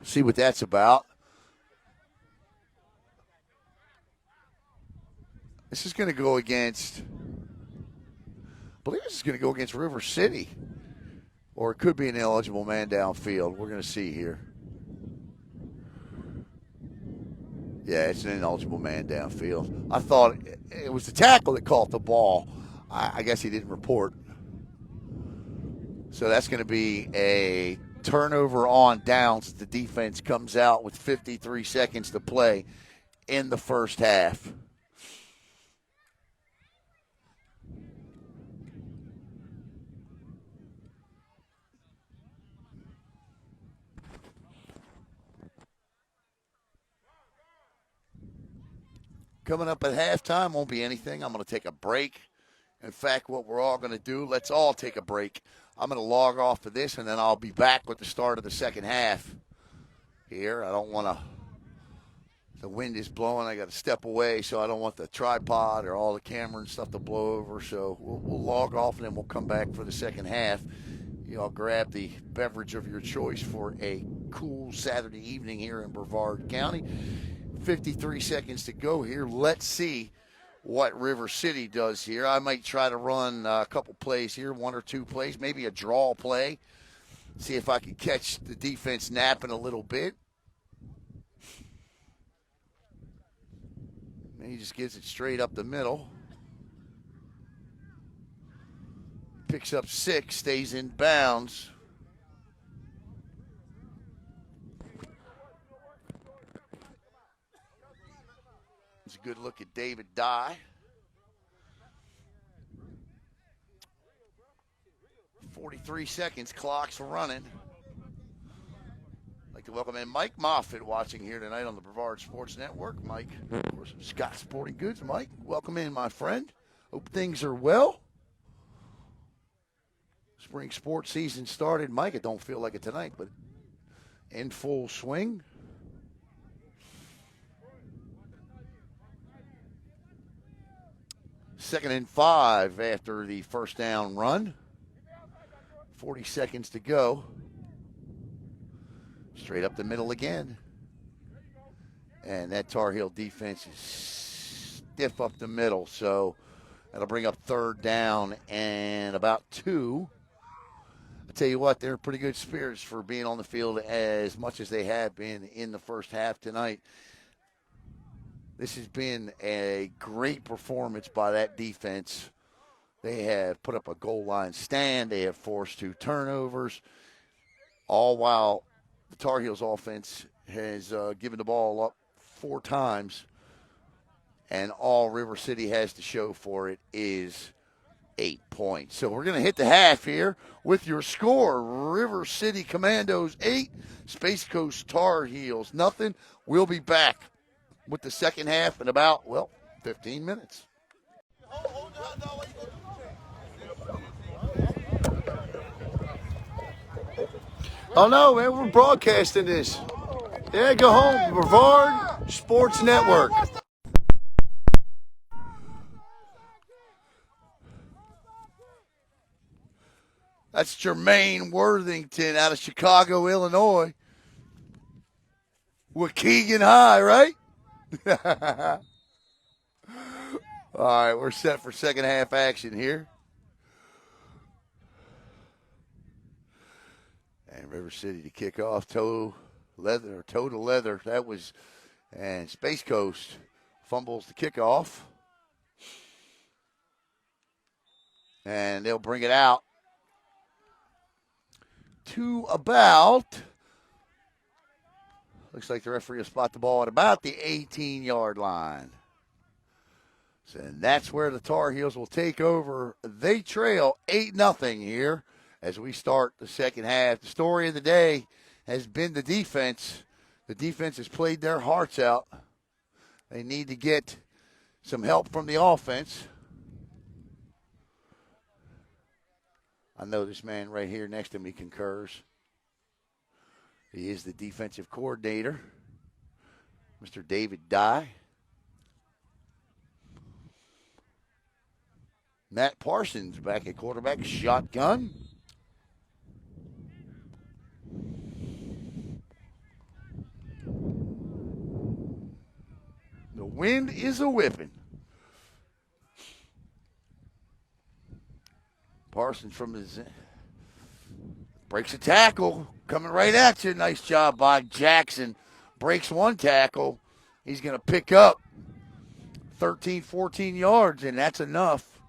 See what that's about. This is going to go against, I believe this is going to go against River City. Or it could be an ineligible man downfield. We're going to see here. Yeah, it's an ineligible man downfield. I thought it was the tackle that caught the ball. I guess he didn't report. So that's going to be a turnover on downs as the defense comes out with 53 seconds to play in the first half. Coming up at halftime won't be anything. I'm going to take a break. In fact, what we're all going to do, let's all take a break. I'm going to log off of this, and then I'll be back with the start of the second half here. I don't want to – the wind is blowing. I got to step away, so I don't want the tripod or all the camera and stuff to blow over. So we'll log off, and then we'll come back for the second half. Y'all grab the beverage of your choice for a cool Saturday evening here in Brevard County. 53 seconds to go here. Let's see what River City does here. I might try to run a couple plays here, 1 or 2 plays, maybe a draw play. See if I can catch the defense napping a little bit. And he just gives it straight up the middle. Picks up 6, stays in bounds. It's a good look at David Dye. 43 seconds, clock's running. I'd like to welcome in Mike Moffitt watching here tonight on the Brevard Sports Network. Mike, of course, Scott Sporting Goods. Mike, welcome in, my friend. Hope things are well. Spring sports season started. Mike, it don't feel like it tonight, but in full swing. Second and 5 after the first down run. 40 seconds to go. Straight up the middle again. And that Tar Heel defense is stiff up the middle, so that'll bring up third down and about 2. I tell you what, they're pretty good spirits for being on the field as much as they have been in the first half tonight. This has been a great performance by that defense. They have put up a goal line stand. They have forced 2 turnovers, all while the Tar Heels offense has given the ball up 4 times, and all River City has to show for it is 8 points. So we're going to hit the half here with your score. River City Commandos 8, Space Coast Tar Heels nothing. We'll be back with the second half in about, 15 minutes. Oh, no, man, we're broadcasting this. Yeah, go home. Brevard Sports Network. That's Jermaine Worthington out of Chicago, Illinois. Waukegan High, right? All right, we're set for second half action here. And River City to kick off, toe to leather. That was, and Space Coast fumbles the kickoff. And they'll bring it out to about, looks like the referee will spot the ball at about the 18-yard line. So that's where the Tar Heels will take over. They trail 8-0 here as we start the second half. The story of the day has been the defense. The defense has played their hearts out. They need to get some help from the offense. I know this man right here next to me concurs. He is the defensive coordinator, Mr. David Dye. Matt Parsons back at quarterback, shotgun. The wind is a whipping. Parsons from his breaks a tackle, coming right at you. Nice job by Jackson. Breaks one tackle. He's going to pick up 13, 14 yards, and that's enough.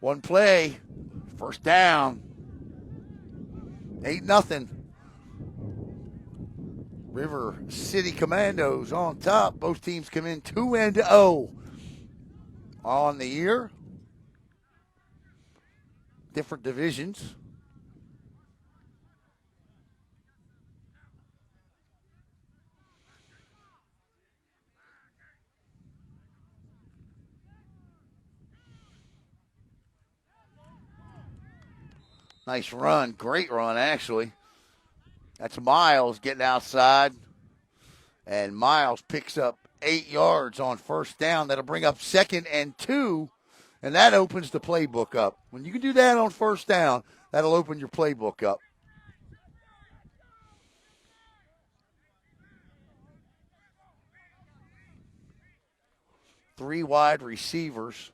One play, first down. 8-0. River City Commandos on top. Both teams come in 2-0 on the year. Different divisions. Nice run. Great run, actually. That's Miles getting outside. And Miles picks up 8 yards on first down. That'll bring up 2nd and 2. And that opens the playbook up. When you can do that on first down, that'll open your playbook up. Three wide receivers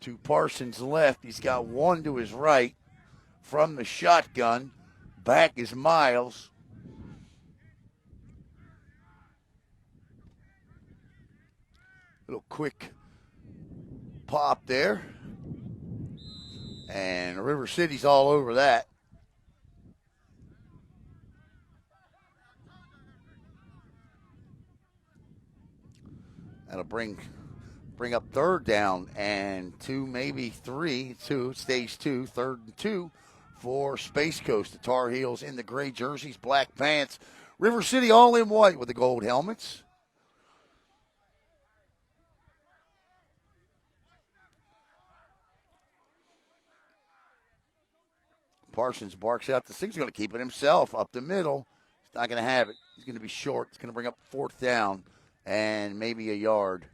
to Parsons' left. He's got one to his right from the shotgun. Back is Miles. Little quick pop there. And River City's all over that. That'll bring up third down and 2, maybe 3, 2, stage 2, 3rd and 2 for Space Coast. The Tar Heels in the gray jerseys, black pants. River City all in white with the gold helmets. Parsons barks out. This thing's going to keep it himself up the middle. He's not going to have it. He's going to be short. It's going to bring up 4th down and maybe a yard.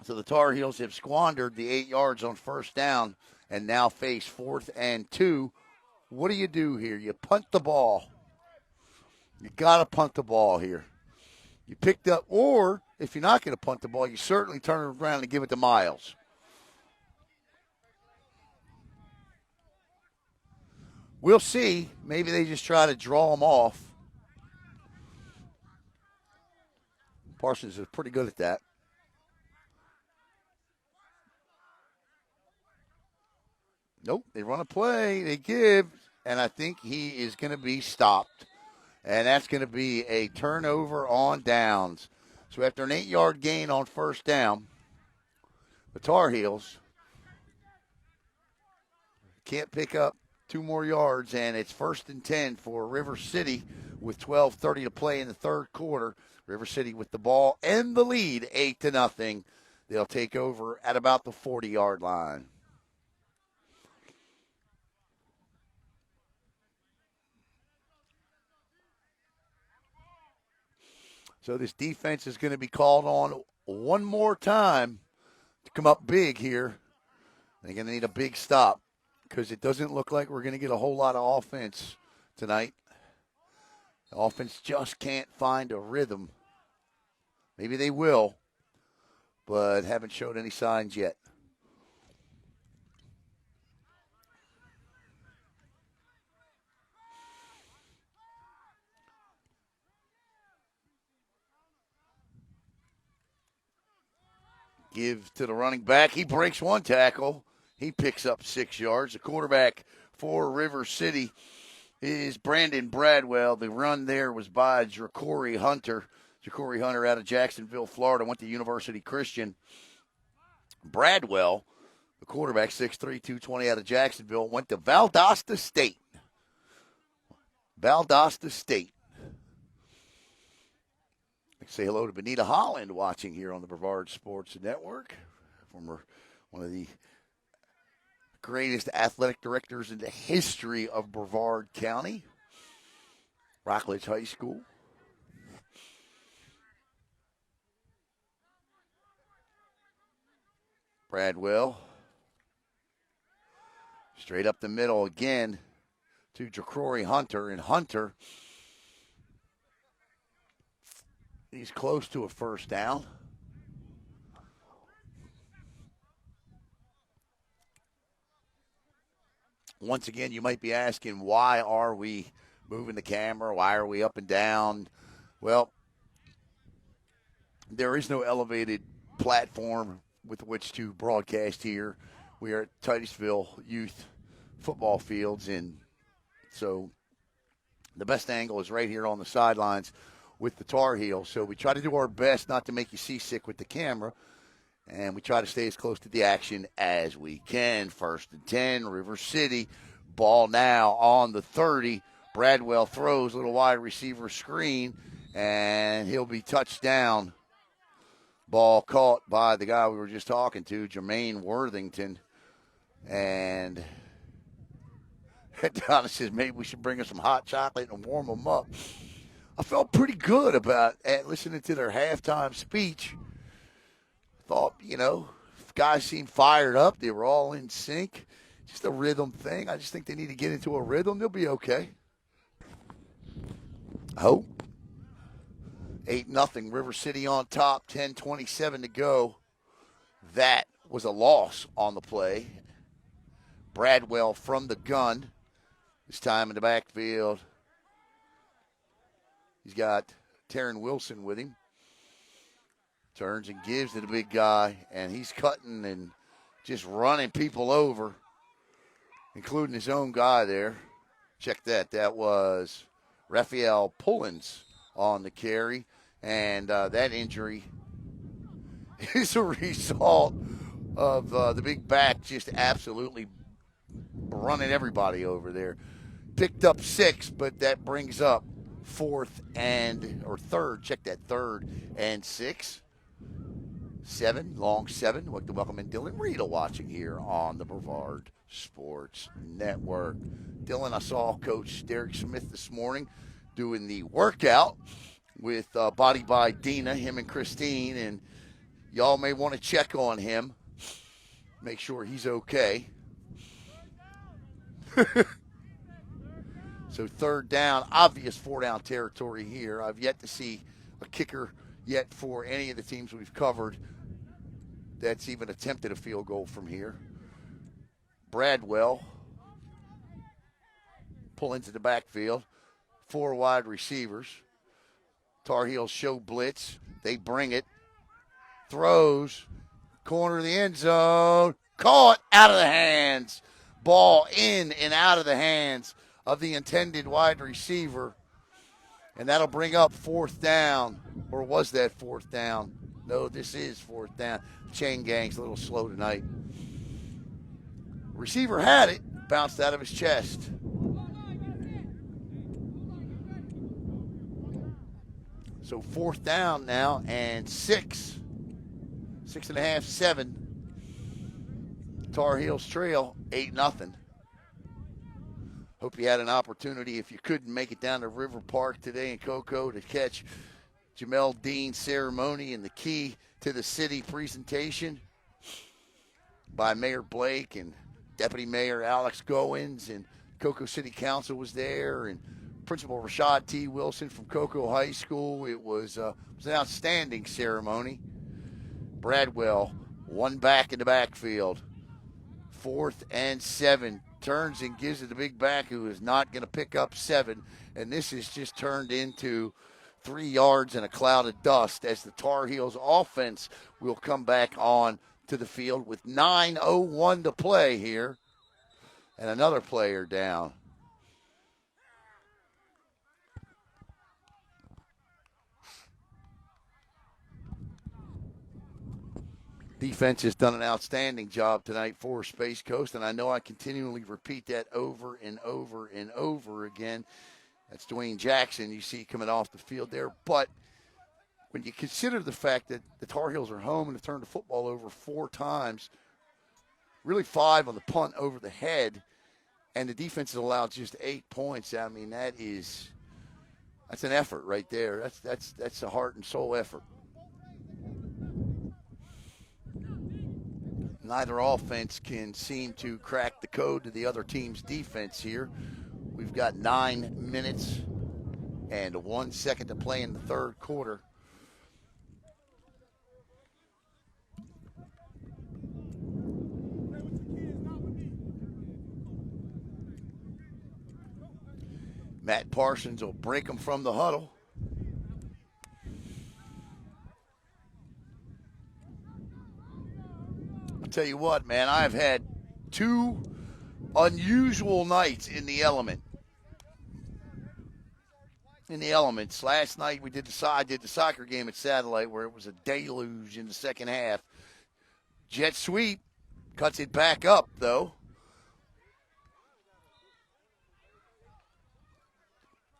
So the Tar Heels have squandered the 8 yards on 1st down and now face 4th and 2. What do you do here? You punt the ball. You got to punt the ball here. You picked up, or if you're not going to punt the ball, you certainly turn it around and give it to Miles. We'll see. Maybe they just try to draw him off. Parsons is pretty good at that. Nope, they run a play, they give, and I think he is going to be stopped. And that's going to be a turnover on downs. So after an 8-yard gain on 1st down, the Tar Heels can't pick up 2 more yards, and it's 1st and 10 for River City with 12:30 to play in the 3rd quarter. River City with the ball and the lead, 8-0. They'll take over at about the 40-yard line. So this defense is going to be called on one more time to come up big here. They're going to need a big stop because it doesn't look like we're going to get a whole lot of offense tonight. The offense just can't find a rhythm. Maybe they will, but haven't showed any signs yet. Give to the running back. He breaks 1 tackle. He picks up 6 yards. The quarterback for River City is Brandon Bradwell. The run there was by Jacory Hunter. Jacory Hunter out of Jacksonville, Florida, went to University Christian. Bradwell, the quarterback, 6'3", 220 out of Jacksonville, went to Valdosta State. Valdosta State. Say hello to Benita Holland watching here on the Brevard Sports Network. Former one of the greatest athletic directors in the history of Brevard County. Rockledge High School. Bradwell. Straight up the middle again to Jacory Hunter. And Hunter, he's close to a 1st down. Once again, you might be asking, why are we moving the camera? Why are we up and down? Well, there is no elevated platform with which to broadcast here. We are at Titusville Youth Football Fields, and so the best angle is right here on the sidelines with the Tar Heels. So we try to do our best not to make you seasick with the camera, and we try to stay as close to the action as we can. 1st and 10, River City. Ball now on the 30. Bradwell throws, little wide receiver screen, and he'll be touched down. Ball caught by the guy we were just talking to, Jermaine Worthington. And Donna says maybe we should bring us some hot chocolate and warm them up. I felt pretty good about listening to their halftime speech. Thought, guys seemed fired up. They were all in sync. Just a rhythm thing. I just think they need to get into a rhythm. They'll be okay. I hope. 8-0, River City on top, 10:27 to go. That was a loss on the play. Bradwell from the gun. This time in the backfield. He's got Taryn Wilson with him. Turns and gives to the big guy, and he's cutting and just running people over, including his own guy there. Check that. That was Raphael Pullins on the carry. And that injury is a result of the big back just absolutely running everybody over there. Picked up 6, but that brings up third and 6. 7, long 7. I'd like to welcome in Dylan Rita watching here on the Brevard Sports Network. Dylan, I saw Coach Derek Smith this morning doing the workout with Body by Dina, him and Christine, and y'all may want to check on him, make sure he's okay. So third down, obvious 4-down territory here. I've yet to see a kicker yet for any of the teams we've covered that's even attempted a field goal from here. Bradwell pull into the backfield. 4 wide receivers. Tarheels show blitz. They bring it. Throws. Corner of the end zone. Caught out of the hands. Ball in and out of the hands of the intended wide receiver. And that'll bring up 4th down. Or was that 4th down? No, this is 4th down. Chain gang's a little slow tonight. Receiver had it. Bounced out of his chest. So 4th down now and 6. 6.5, 7. Tar Heels trail 8-0. Hope you had an opportunity, if you couldn't make it down to River Park today in Cocoa, to catch Jamel Dean's ceremony and the Key to the City presentation by Mayor Blake and Deputy Mayor Alex Goins, and Cocoa City Council was there, and Principal Rashad T. Wilson from Cocoa High School. It was an outstanding ceremony. Bradwell, one back in the backfield. 4th and 7. Turns and gives it the big back, who is not going to pick up 7. And this is just turned into 3 yards and a cloud of dust as the Tar Heels offense will come back on to the field with 9:01 to play here. And another player down. Defense has done an outstanding job tonight for Space Coast, and I know I continually repeat that over and over and over again. That's Dwayne Jackson you see coming off the field there. But when you consider the fact that the Tar Heels are home and have turned the football over 4 times, really 5 on the punt over the head, and the defense has allowed just 8 points, I mean, that's an effort right there. That's a heart and soul effort. Neither offense can seem to crack the code to the other team's defense here. We've got 9 minutes and 1 second to play in the third quarter. Matt Parsons will break them from the huddle. Tell you what, man, I've had 2 unusual nights in the element. In the elements. Last night I did the soccer game at Satellite where it was a deluge in the second half. Jet sweep cuts it back up, though.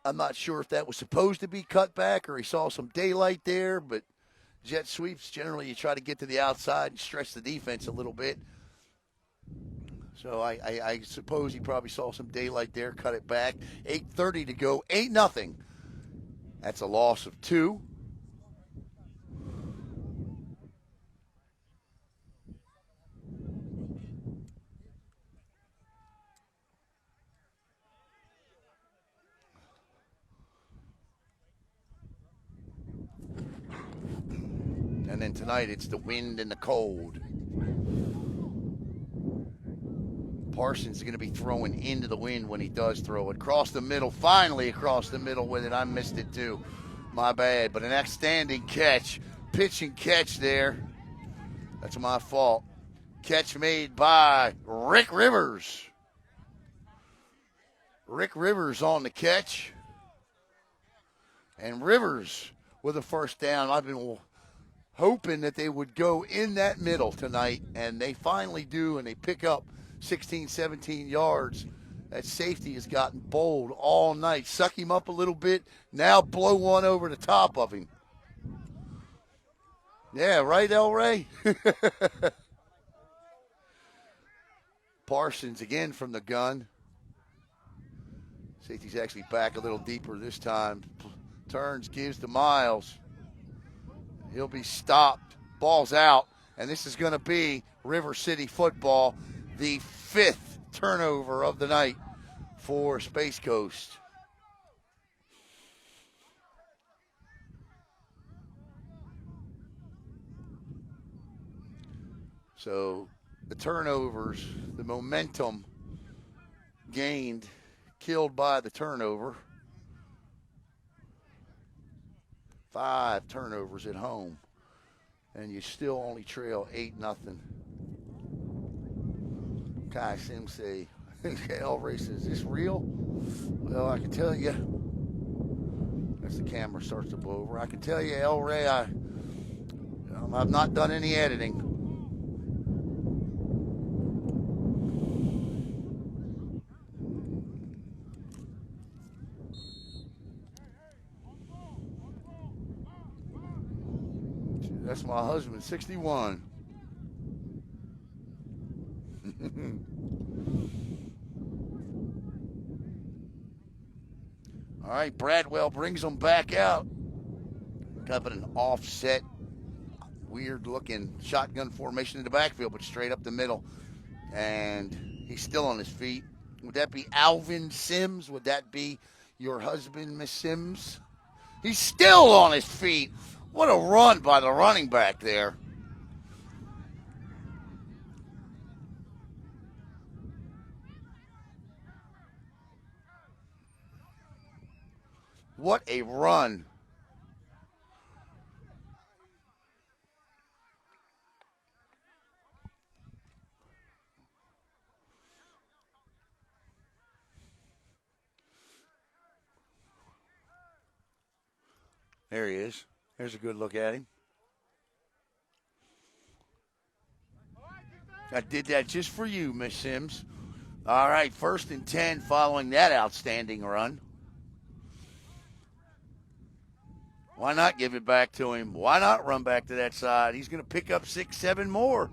I'm not sure if that was supposed to be cut back or he saw some daylight there, but jet sweeps, generally you try to get to the outside and stretch the defense a little bit. So I suppose he probably saw some daylight there, cut it back. 8:30 to go, 8-0. That's a loss of 2. And then tonight it's the wind and the cold. Parsons is going to be throwing into the wind when he does throw it. Across the middle, finally across the middle with it. I missed it too. My bad. But an outstanding catch. Pitch and catch there. That's my fault. Catch made by Rick Rivers. Rick Rivers on the catch. And Rivers with a first down. I've been hoping that they would go in that middle tonight, and they finally do, and they pick up 16, 17 yards. That safety has gotten bold all night. Suck him up a little bit, now blow one over the top of him. Yeah, right, Elray? Parsons again from the gun. Safety's actually back a little deeper this time. Turns, gives to Miles. He'll be stopped. Ball's out. And this is going to be River City football, the 5th turnover of the night for Space Coast. So the turnovers, the momentum gained, killed by the turnover. 5 turnovers at home, and you still only trail 8-0. Kai Sims say, Elray says, is this real? Well, I can tell you, as the camera starts to blow over, I can tell you, Elray, I've not done any editing. That's my husband, 61. All right, Bradwell brings them back out. Got an offset, weird-looking shotgun formation in the backfield, but straight up the middle. And he's still on his feet. Would that be Alvin Sims? Would that be your husband, Miss Sims? He's still on his feet. What a run by the running back there. What a run. There he is. There's a good look at him. I did that just for you, Miss Sims. All right, 1st and 10 following that outstanding run. Why not give it back to him? Why not run back to that side? He's going to pick up 6, 7 more.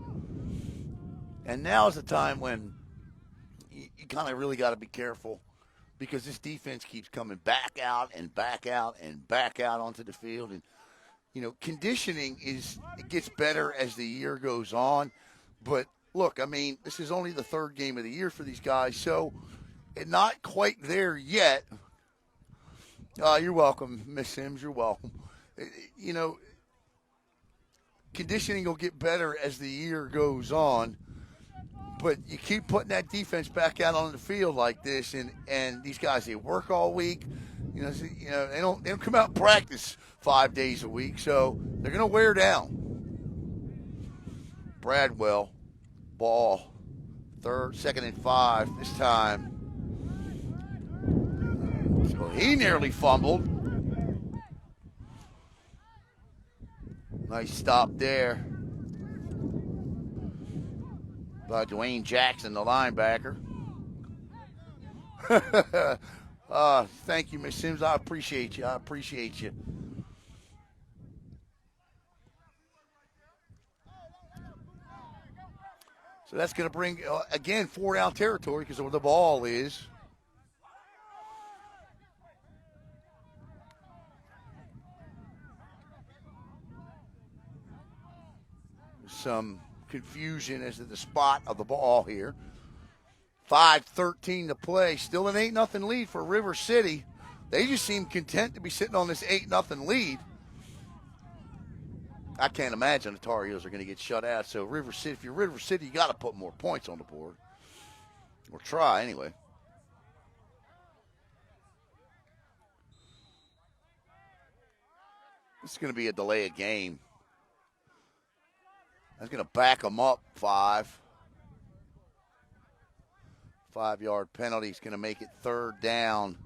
And now is the time when you kind of really got to be careful, because this defense keeps coming back out and back out and back out onto the field. And, you know, conditioning it gets better as the year goes on. But, look, I mean, this is only the 3rd game of the year for these guys, so not quite there yet. You're welcome, Miss Sims. You're welcome. You know, conditioning will get better as the year goes on, but you keep putting that defense back out on the field like this, and these guys, they work all week. You know, they don't come out and practice 5 days a week, so they're going to wear down. Bradwell, ball, 2nd and 5 this time. So he nearly fumbled. Nice stop there by Dwayne Jackson, the linebacker. Thank you, Miss Sims. I appreciate you. So that's going to bring, again, 4-down territory because of where the ball is. Some confusion as to the spot of the ball here. 5:13 to play. Still an 8-0 lead for River City. They just seem content to be sitting on this 8-0 lead. I can't imagine the Tar Heels are going to get shut out. So River City, if you're River City, you got to put more points on the board. Or try anyway. This is going to be a delay of game. That's going to back them up 5. 5-yard penalty is going to make it 3rd down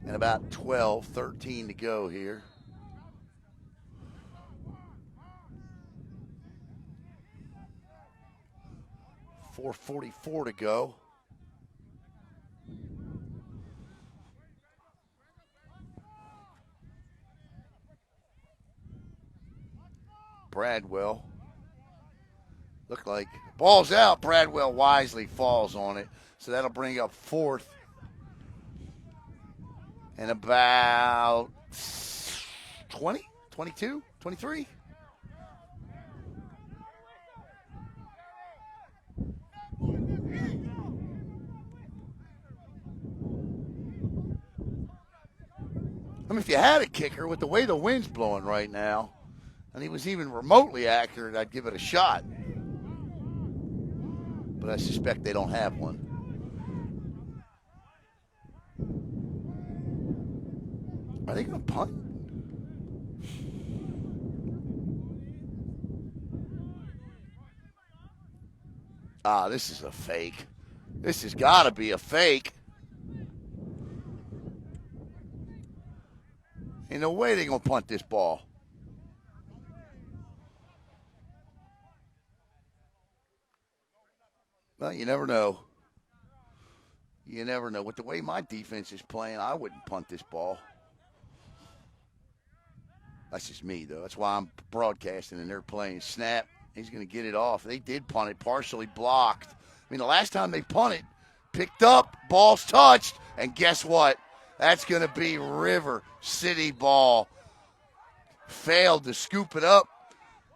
and about 13 to go here. 4:44 to go. Bradwell. Look like ball's out. Bradwell wisely falls on it. So that'll bring up 4th. And about 20, 22, 23. I mean, if you had a kicker with the way the wind's blowing right now, and he was even remotely accurate, I'd give it a shot. But I suspect they don't have one. Are they going to punt? Ah, this is a fake. This has got to be a fake. Ain't no way they're going to punt this ball. Well, you never know. You never know. With the way my defense is playing, I wouldn't punt this ball. That's just me, though. That's why I'm broadcasting and they're playing. Snap. He's going to get it off. They did punt it, partially blocked. I mean, the last time they punted, picked up, ball's touched, and guess what? That's going to be River City ball. Failed to scoop it up,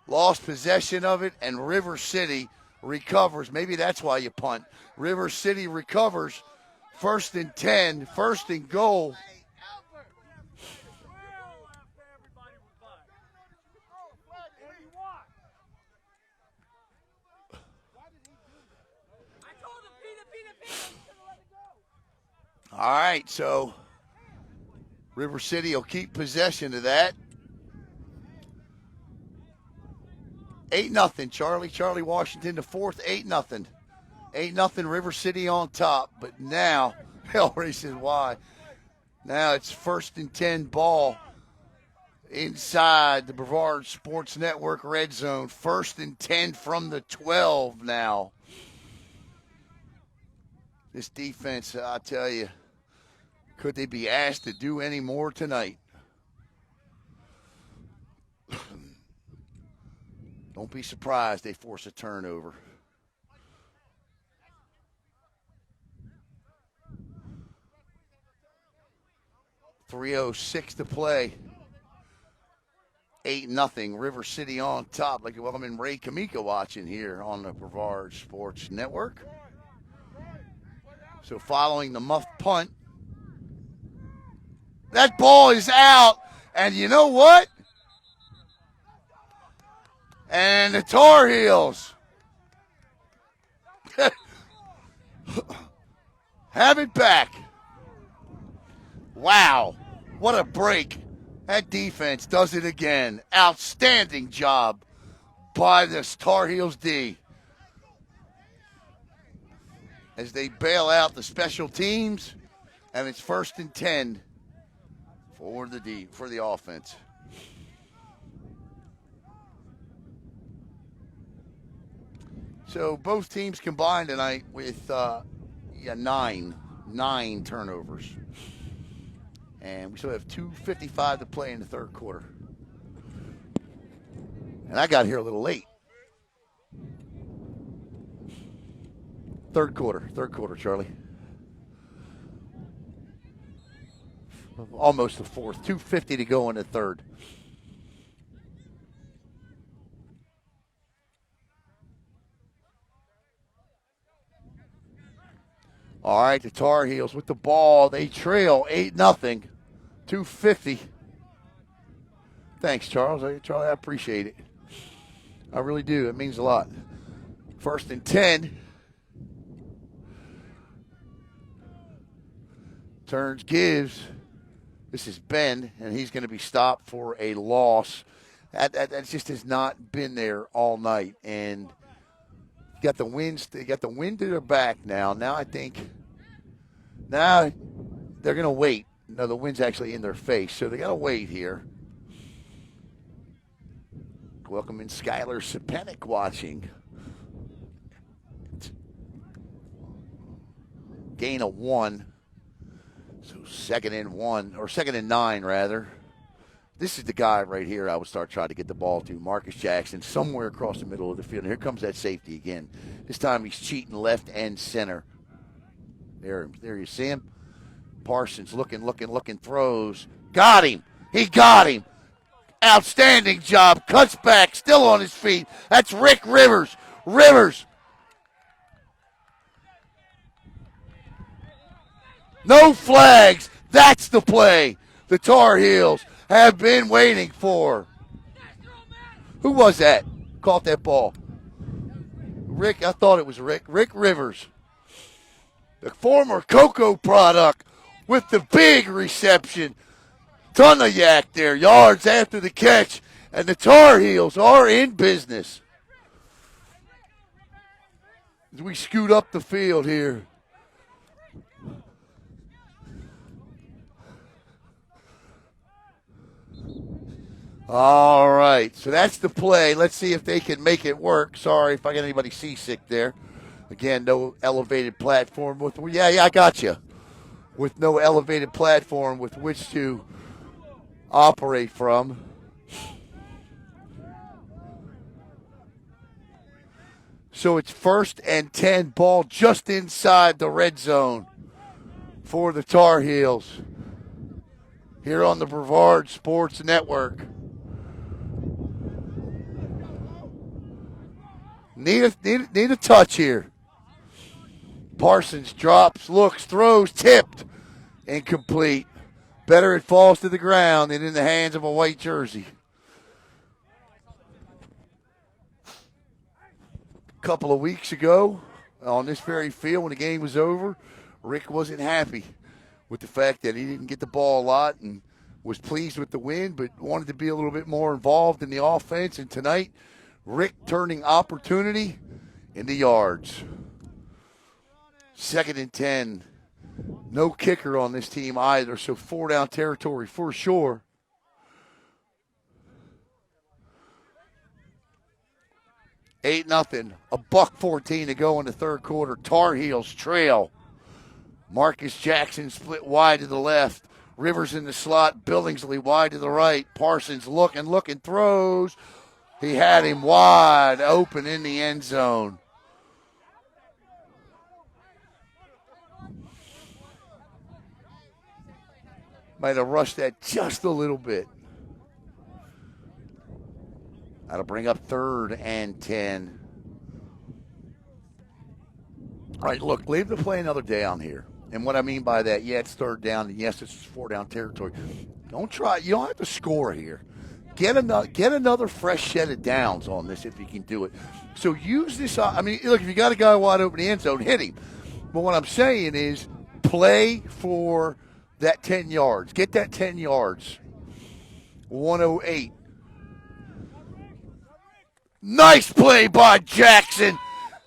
lost possession of it, and River City recovers. Maybe that's why you punt. River City recovers. 1st and 10, 1st and goal. All right, so River City will keep possession of that. 8-0, Charlie. Charlie Washington to 4th, 8-0. 8-0, River City on top. But now, Elray says why. Now it's 1st and 10 ball inside the Brevard Sports Network red zone. 1st and 10 from the 12 now. This defense, I tell you, could they be asked to do any more tonight? Don't be surprised they force a turnover. .306 to play. 8-0, River City on top. Like welcome in Ray Kamika watching here on the Brevard Sports Network. So following the muffed punt, that ball is out, and you know what? And the Tar Heels have it back. Wow, what a break. That defense does it again. Outstanding job by the Tar Heels D. As they bail out the special teams, and it's 1st and 10 for the offense. So both teams combined tonight with 9 turnovers. And we still have 2:55 to play in the third quarter. And I got here a little late. Third quarter, Charlie. Almost the fourth. 2:50 to go in the third. All right, the Tar Heels with the ball. They trail 8-0. 2:50. Thanks, Charles. Charlie, I appreciate it. I really do. It means a lot. 1st and 10. Turns, gives. This is Ben, and he's going to be stopped for a loss. That just has not been there all night. And got the wind to their back now. Now I think they're going to wait. No, the wind's actually in their face, so they got to wait here. Welcome in Skylar Sepanik watching. gain of 1. So 2nd and 1, or 2nd and 9, rather. This is the guy right here I would start trying to get the ball to. Marcus Jackson, somewhere across the middle of the field. And here comes that safety again. This time he's cheating left and center. There you see him. Parsons looking, throws. Got him. He got him. Outstanding job. Cuts back, still on his feet. That's Rick Rivers. No flags. That's the play the Tar Heels have been waiting for. Who was that? Caught that ball. Rick, I thought it was Rick. Rick Rivers. The former Cocoa product with the big reception. Ton of yak there. Yards after the catch. And the Tar Heels are in business. As we scoot up the field here. All right, so that's the play. Let's see if they can make it work. Sorry if I got anybody seasick there. Again, no elevated platform with. Yeah, I got you. With no elevated platform with which to operate from. So it's 1st and 10, ball just inside the red zone for the Tar Heels here on the Brevard Sports Network. Need a touch here. Parsons drops, looks, throws, tipped, incomplete. Better it falls to the ground than in the hands of a white jersey. A couple of weeks ago, on this very field when the game was over, Rick wasn't happy with the fact that he didn't get the ball a lot and was pleased with the win, but wanted to be a little bit more involved in the offense. And tonight, Rick turning opportunity into yards. 2nd and 10. No kicker on this team either, so 4-down territory for sure. $8-0. $1:14 to go in the third quarter. Tar Heels trail. Marcus Jackson split wide to the left. Rivers in the slot. Billingsley wide to the right. Parsons looking, throws. He had him wide open in the end zone. Might have rushed that just a little bit. That'll bring up 3rd and 10. All right, look, leave the play another down here. And what I mean by that, yeah, it's 3rd down, and yes, it's 4-down territory. Don't try. You don't have to score here. Get another fresh set of downs on this if you can do it. So use this. I mean, look, if you got a guy wide open in the end zone, hit him. But what I'm saying is play for that 10 yards. Get that 10 yards. 108. Nice play by Jackson.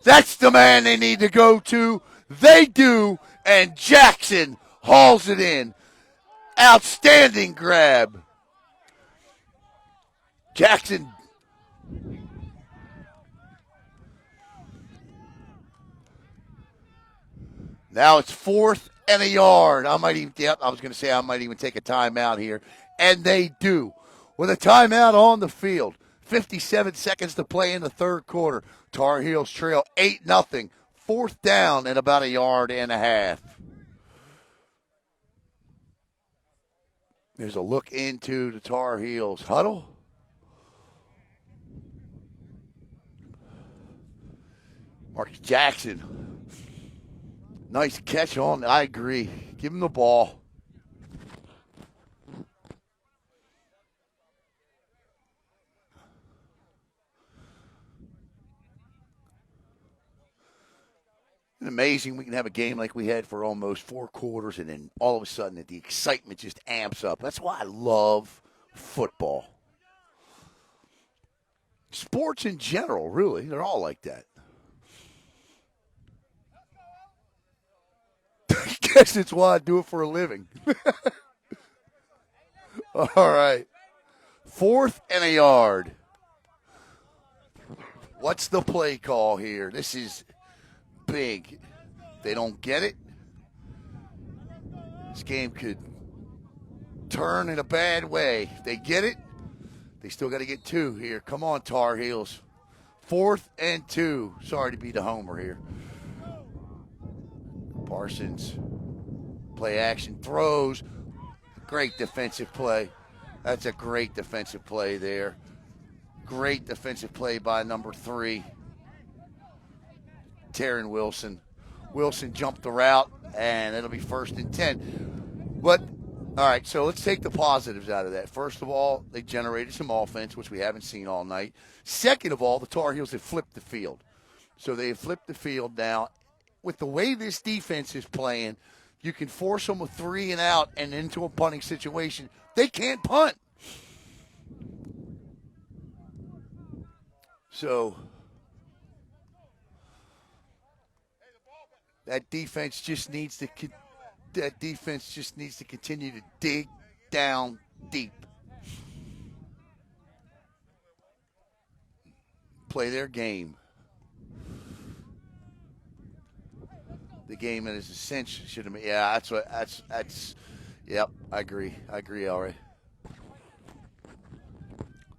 That's the man they need to go to. They do, and Jackson hauls it in. Outstanding grab. Jackson. Now it's 4th and a yard. I might even take a timeout here. And they do. With a timeout on the field. 57 seconds to play in the third quarter. Tar Heels trail 8-0. 4th down and about 1.5 yards. There's a look into the Tar Heels huddle. Marcus Jackson. Nice catch on. I agree. Give him the ball. It's amazing we can have a game like we had for almost 4 quarters, and then all of a sudden the excitement just amps up. That's why I love football. Sports in general, really. They're all like that. I guess it's why I do it for a living. All right. 4th and 1 yard. What's the play call here? This is big. They don't get it. This game could turn in a bad way. If they get it, they still got to get 2 here. Come on, Tar Heels. 4th and 2. Sorry to be the homer here. Parsons, play action, throws. Great defensive play. That's a great defensive play there. Great defensive play by number 3, Taryn Wilson. Wilson jumped the route, and it'll be 1st and 10. But, all right, so let's take the positives out of that. First of all, they generated some offense, which we haven't seen all night. Second of all, the Tar Heels have flipped the field. So they have flipped the field now. With the way this defense is playing, you can force them with 3 and out and into a punting situation. They can't punt. So that defense just needs to continue to dig down deep. Play their game. The game that is essential should have been. Yeah, that's. Yep, I agree, Elray.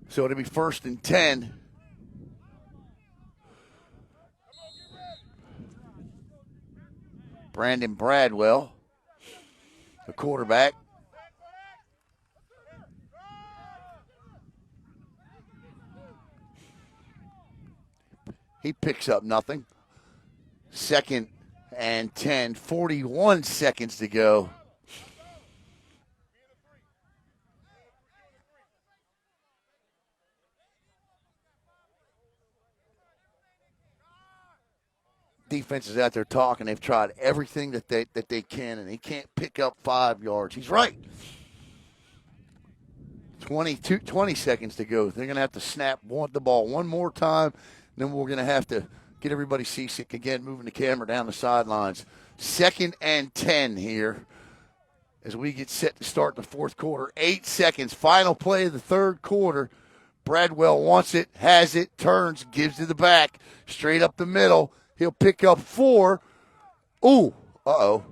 So it'll be 1st and 10. Brandon Bradwell, the quarterback. He picks up nothing. 2nd and 10, 41 seconds to go. Defense is out there talking. They've tried everything that they can, and he can't pick up 5 yards. He's right. 20 seconds to go. They're going to have to snap the ball one more time, and then we're going to have to get everybody seasick again, moving the camera down the sidelines. 2nd and 10 here as we get set to start the 4th quarter. 8 seconds. Final play of the 3rd quarter. Bradwell wants it, has it, turns, gives to the back, straight up the middle. He'll pick up 4. Ooh, uh-oh.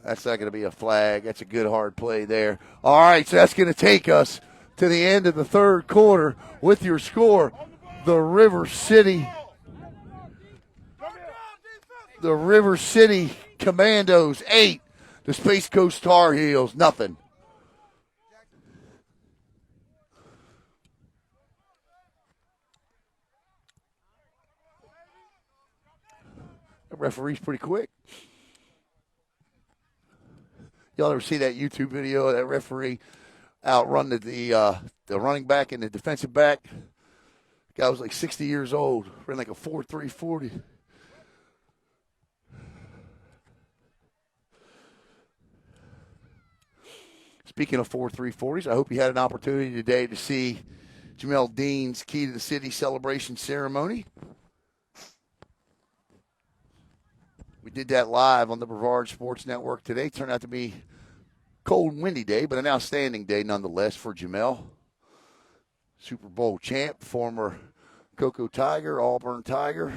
That's not going to be a flag. That's a good hard play there. All right, so that's going to take us to the end of the 3rd quarter with your score. The River City Commandos 8. The Space Coast Tar Heels nothing. The referee's pretty quick. Y'all ever see that YouTube video of that referee outrun the running back and the defensive back? The guy was like 60 years old, ran like a 4.3 40. Speaking of 4.3 40s, I hope you had an opportunity today to see Jamel Dean's Key to the City celebration ceremony. We did that live on the Brevard Sports Network today. Turned out to be a cold and windy day, but an outstanding day nonetheless for Jamel. Super Bowl champ, former Cocoa Tiger, Auburn Tiger.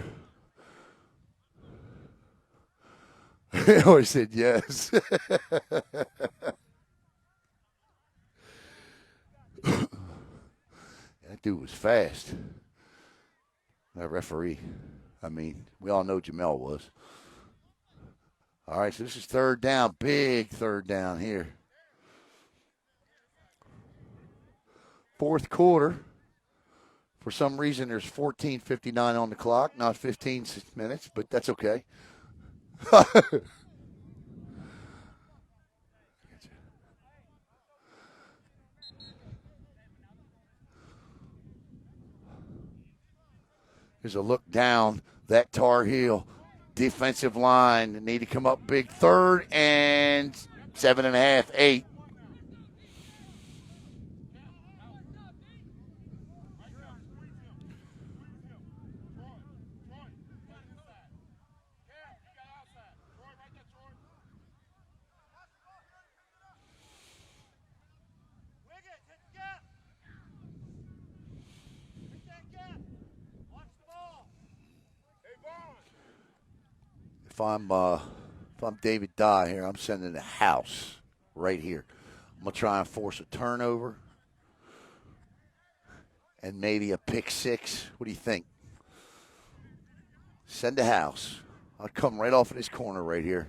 I always said yes. That dude was fast. That referee. I mean, we all know Jamel was. All right, so this is 3rd down. Big 3rd down here. 4th quarter. For some reason, there's 14:59 on the clock, not 15 minutes, but that's okay. Here's a look down. That Tar Heel defensive line need to come up big. 3rd and 7.5, 8. If I'm If I'm David Dye here, I'm sending the house right here. I'm going to try and force a turnover and maybe a pick six. What do you think? Send the house. I'll come right off of this corner right here.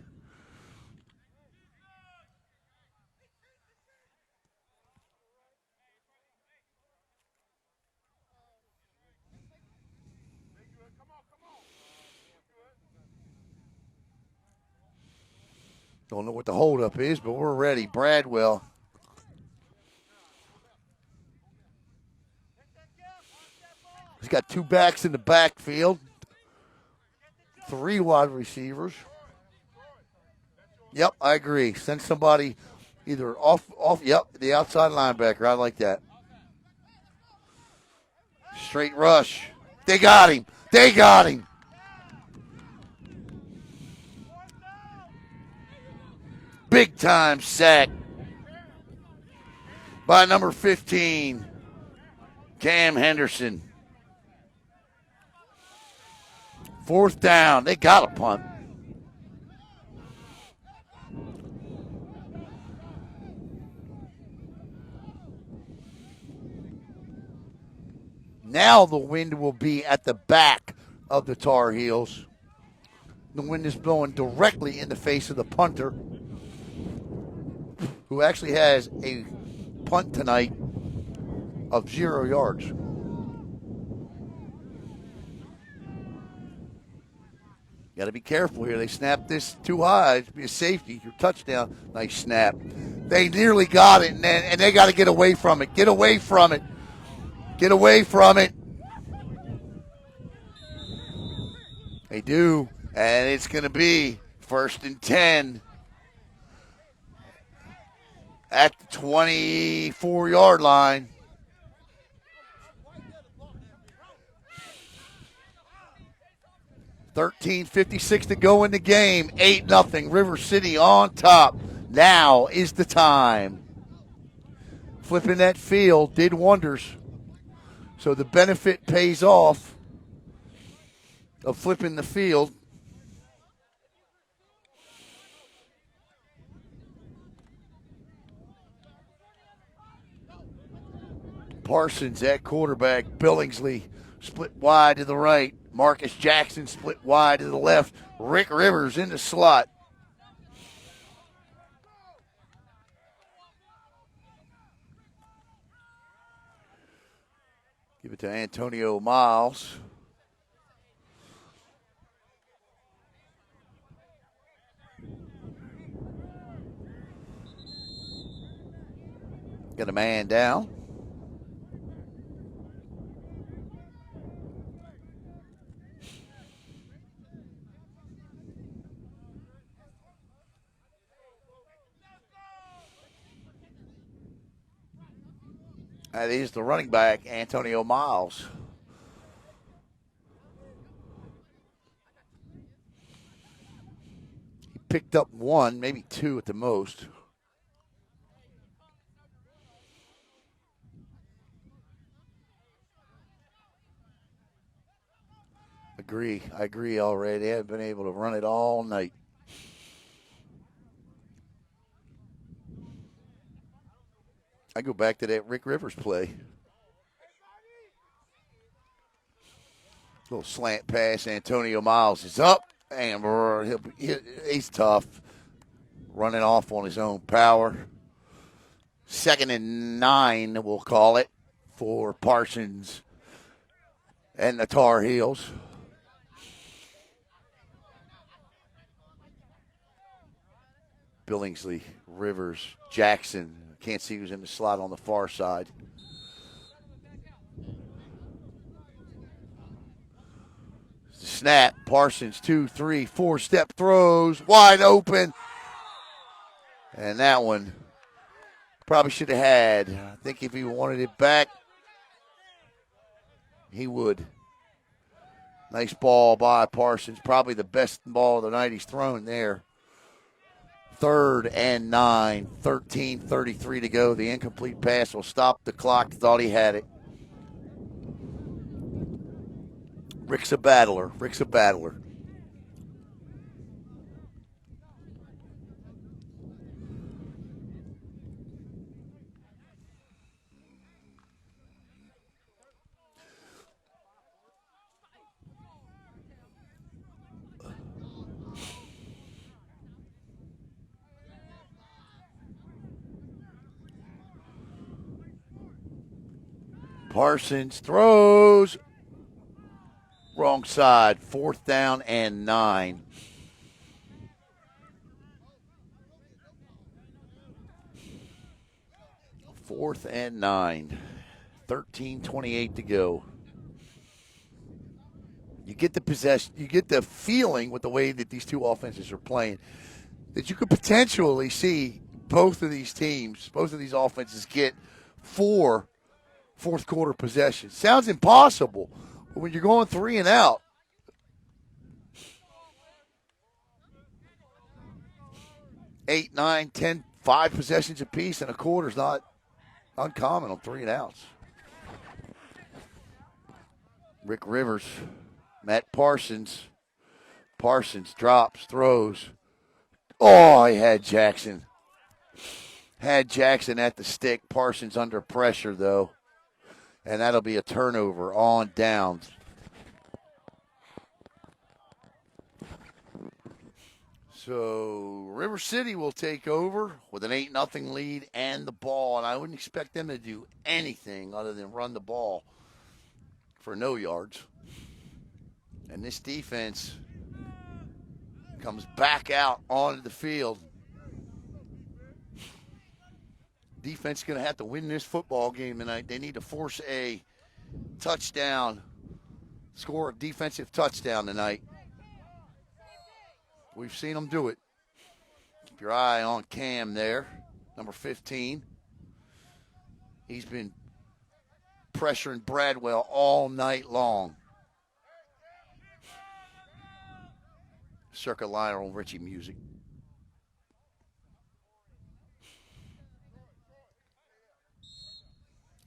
Don't know what the holdup is, but we're ready. Bradwell. He's got two backs in the backfield. Three wide receivers. Yep, I agree. Send somebody either off, yep, the outside linebacker. I like that. Straight rush. They got him. They got him. Big time sack by number 15, Cam Henderson. Fourth down. They got a punt. Now the wind will be at the back of the Tar Heels. The wind is blowing directly in the face of the punter, who actually has a punt tonight of 0 yards. Got to be careful here. They snapped this too high. It'd be a safety. Your touchdown. Nice snap. They nearly got it, and they got to get away from it. Get away from it. Get away from it. They do, and it's going to be 1st and 10 at the 24-yard line. $13:56 to go in the game. 8-0. River City on top. Now is the time. Flipping that field did wonders. So the benefit pays off of flipping the field. Parsons at quarterback. Billingsley split wide to the right. Marcus Jackson split wide to the left. Rick Rivers in the slot. Give it to Antonio Miles. Got a man down. That is the running back, Antonio Miles. He picked up one, maybe two at the most. I agree already. They haven't been able to run it all night. I go back to that Rick Rivers play. Little slant pass. Antonio Miles is up, and he's tough. Running off on his own power. 2nd and 9, we'll call it, for Parsons and the Tar Heels. Billingsley, Rivers, Jackson. Can't see who's in the slot on the far side. Snap. Parsons, 2, 3, 4 step throws. Wide open. And that one probably should have had. I think if he wanted it back, he would. Nice ball by Parsons. Probably the best ball of the night he's thrown there. 3rd and 9, 13:33 to go. The incomplete pass will stop the clock. Thought he had it. Rick's a battler. Parsons throws. Wrong side. 4th down and 9. Fourth and 9. 13:28 to go. You get the possession, you get the feeling with the way that these two offenses are playing that you could potentially see both of these teams, both of these offenses get 4 fourth quarter possessions. Sounds impossible, but when you're going 3 and out, 8, 9, 10, 5 possessions apiece in a quarter is not uncommon on 3 and outs. Rick Rivers, Matt Parsons. Parsons drops, throws. Oh, he had Jackson. Had Jackson at the stick. Parsons under pressure, though. And that'll be a turnover on downs. So River City will take over with an 8-0 lead and the ball. And I wouldn't expect them to do anything other than run the ball for no yards. And this defense comes back out onto the field. Defense is going to have to win this football game tonight. They need to force a touchdown, score a defensive touchdown tonight. We've seen them do it. Keep your eye on Cam there, number 15. He's been pressuring Bradwell all night long. Circa Lionel Richie music.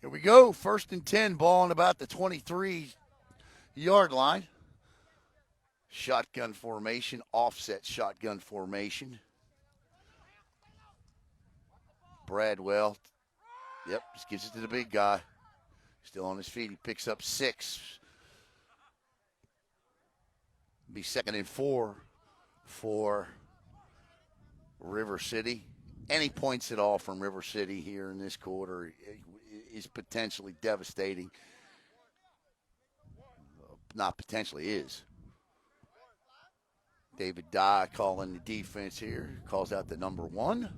Here we go. 1st and 10, ball on about the 23-yard line. Shotgun formation, offset shotgun formation. Bradwell, yep, just gives it to the big guy. Still on his feet. He picks up 6. Be 2nd and 4 for River City. Any points at all from River City here in this quarter is potentially devastating. Not potentially, is. David Dye calling the defense here. Calls out the number 1.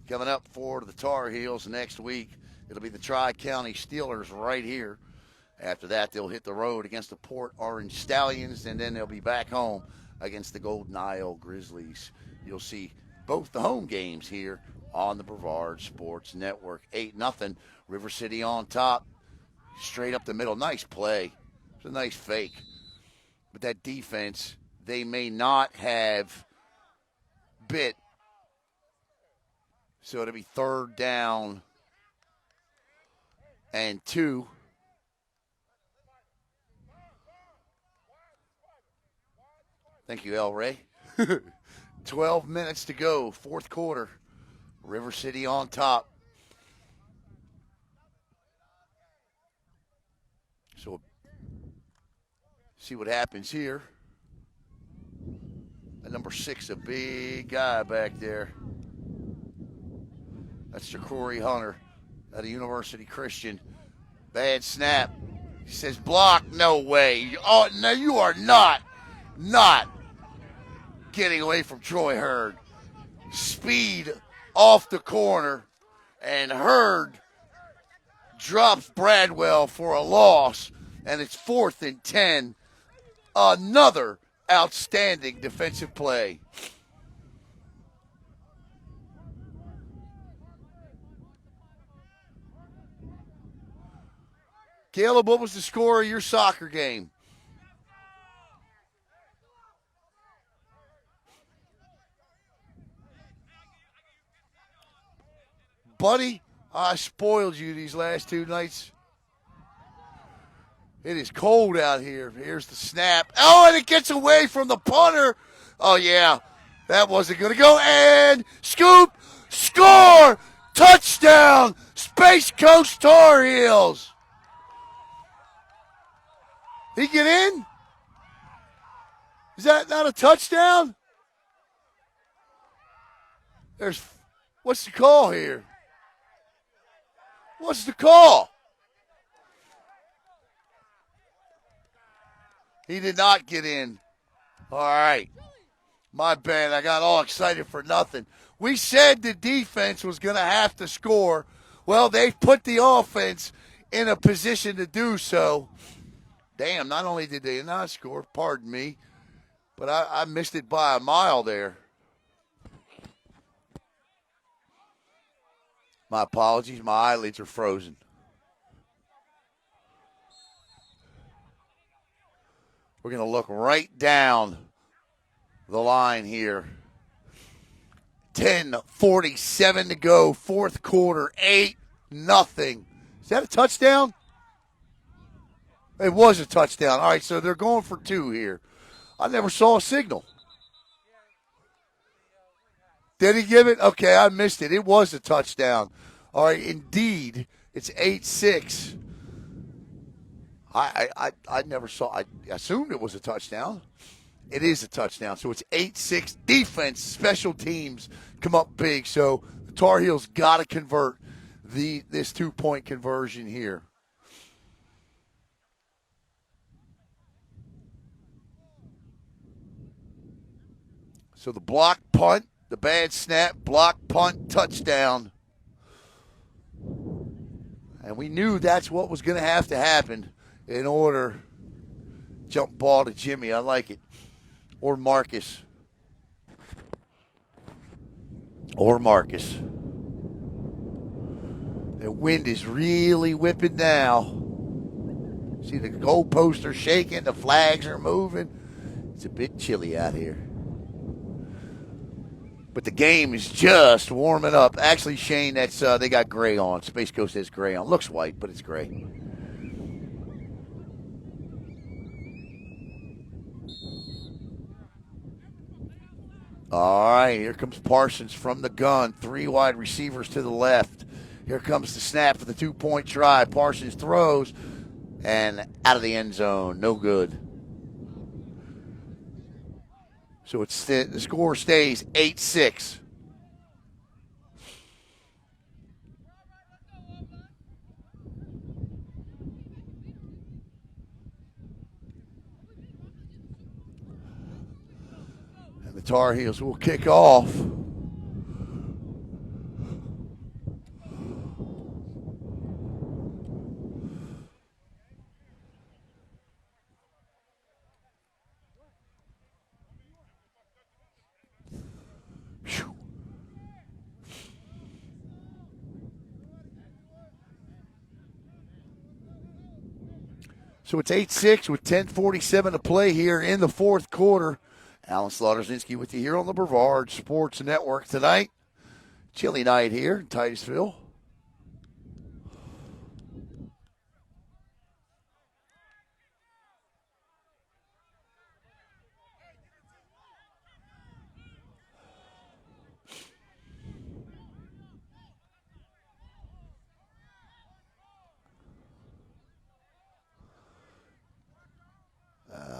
Coming up for the Tar Heels next week, it'll be the Tri-County Steelers right here. After that, they'll hit the road against the Port Orange Stallions, and then they'll be back home against the Golden Isle Grizzlies. You'll see both the home games here on the Brevard Sports Network. 8-0, River City on top, straight up the middle. Nice play. It's a nice fake. But that defense, they may not have bit. So it'll be 3rd down and 2. Thank you, Elray. 12 minutes to go, 4th quarter. River City on top. So, see what happens here. At number 6, a big guy back there. That's Ja'Cory Hunter at a University Christian. Bad snap. He says, block, no way. Oh, no, you are not getting away from Troy Hurd. Speed off the corner, and Hurd drops Bradwell for a loss, and it's 4th and 10. Another outstanding defensive play. Caleb, what was the score of your soccer game? Buddy, I spoiled you these last 2 nights. It is cold out here. Here's the snap. Oh, and it gets away from the punter. Oh, yeah. That wasn't going to go. And scoop, score, touchdown, Space Coast Tar Heels. He get in? Is that not a touchdown? What's the call here? What's the call? He did not get in. All right. My bad. I got all excited for nothing. We said the defense was going to have to score. Well, they've put the offense in a position to do so. Damn, not only did they not score, pardon me, but I missed it by a mile there. My apologies. My eyelids are frozen. We're going to look right down the line here. 10:47 to go, fourth quarter, 8-0. Is that a touchdown? It was a touchdown. All right, so they're going for 2 here. I never saw a signal. Did he give it? Okay, I missed it. It was a touchdown. All right, indeed, it's 8-6. I never saw. I assumed it was a touchdown. It is a touchdown. So it's 8-6. Defense, special teams come up big. So the Tar Heels got to convert this 2-point conversion here. So the block punt, the bad snap, block punt, touchdown. And we knew that's what was going to have to happen in order. Jump ball to Jimmy. I like it. Or Marcus. The wind is really whipping now. See the goalposts are shaking. The flags are moving. It's a bit chilly out here. But the game is just warming up. Actually, Shane, that's they got gray on. Space Coast has gray on. Looks white, but it's gray. All right, here comes Parsons from the gun. 3 wide receivers to the left. Here comes the snap for the 2-point try. Parsons throws, and out of the end zone. No good. So the score stays 8-6. And the Tar Heels will kick off. So it's 8-6 with 10:47 to play here in the fourth quarter. Alan Slaughterzinski with you here on the Brevard Sports Network tonight. Chilly night here in Titusville.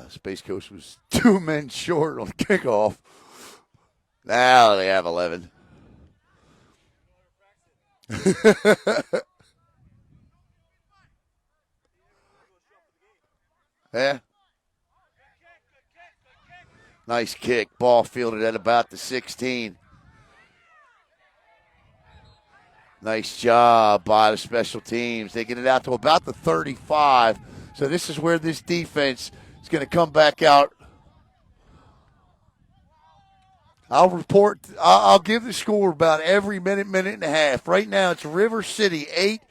Space Coast was 2 men short on kickoff. Now they have 11. Yeah. Nice kick. Ball fielded at about the 16. Nice job by the special teams. They get it out to about the 35. So this is where this defense is going to come back out. I'll give the score about every minute and a half. Right now it's River City 8,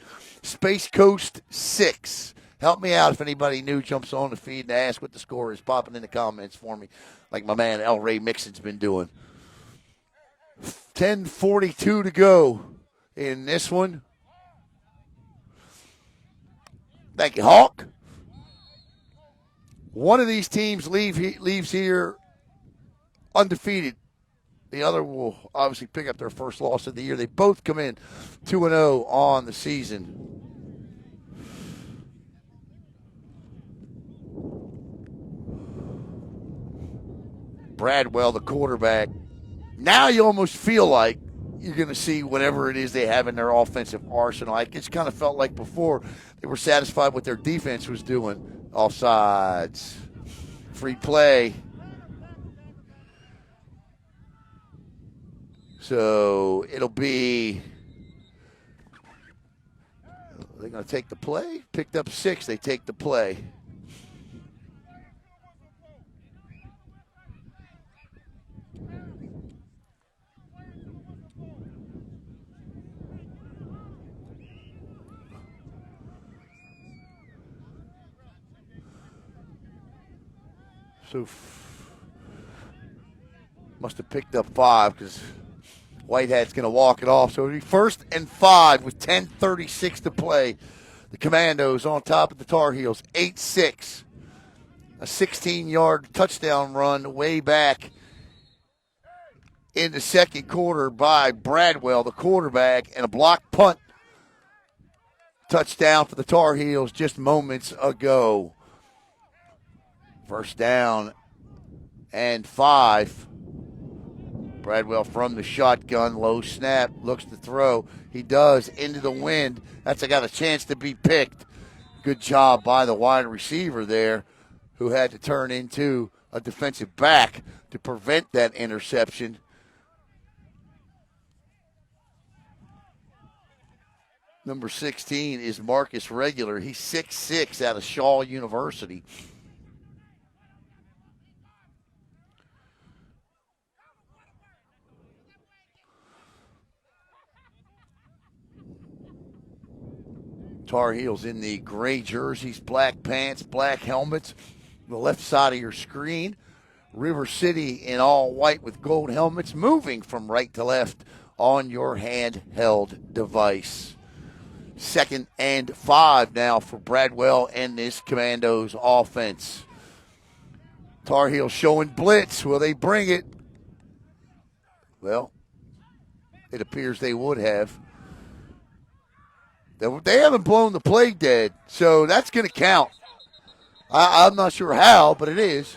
Space Coast 6. Help me out if anybody new jumps on the feed and asks what the score is. Popping in the comments for me like my man Elray MIxon's been doing. 10:42 to go in this one. Thank you, Hawk. One of these teams leaves here undefeated. The other will obviously pick up their first loss of the year. They both come in 2-0 on the season. Bradwell, the quarterback. Now you almost feel like you're going to see whatever it is they have in their offensive arsenal. I just kind of felt like before they were satisfied with their defense was doing. Offsides. Free play. So it'll be, they're going to take the play. Picked up 6. They take the play. So must have picked up 5 because Whitehat's going to walk it off. So it'll be 1st and 5 with 10:36 to play. The Commandos on top of the Tar Heels, 8-6. A 16-yard touchdown run way back in the second quarter by Bradwell, the quarterback, and a block punt touchdown for the Tar Heels just moments ago. 1st down and 5. Bradwell from the shotgun, low snap, looks to throw. He does, into the wind. That's got a chance to be picked. Good job by the wide receiver there, who had to turn into a defensive back to prevent that interception. Number 16 is Marcus Regular. He's 6'6" out of Shaw University. Tar Heels in the gray jerseys, black pants, black helmets. The left side of your screen. River City in all white with gold helmets, moving from right to left on your handheld device. 2nd and 5 now for Bradwell and this Commandos offense. Tar Heels showing blitz. Will they bring it? Well, it appears they would have. They haven't blown the play dead, so that's going to count. I'm not sure how, but it is.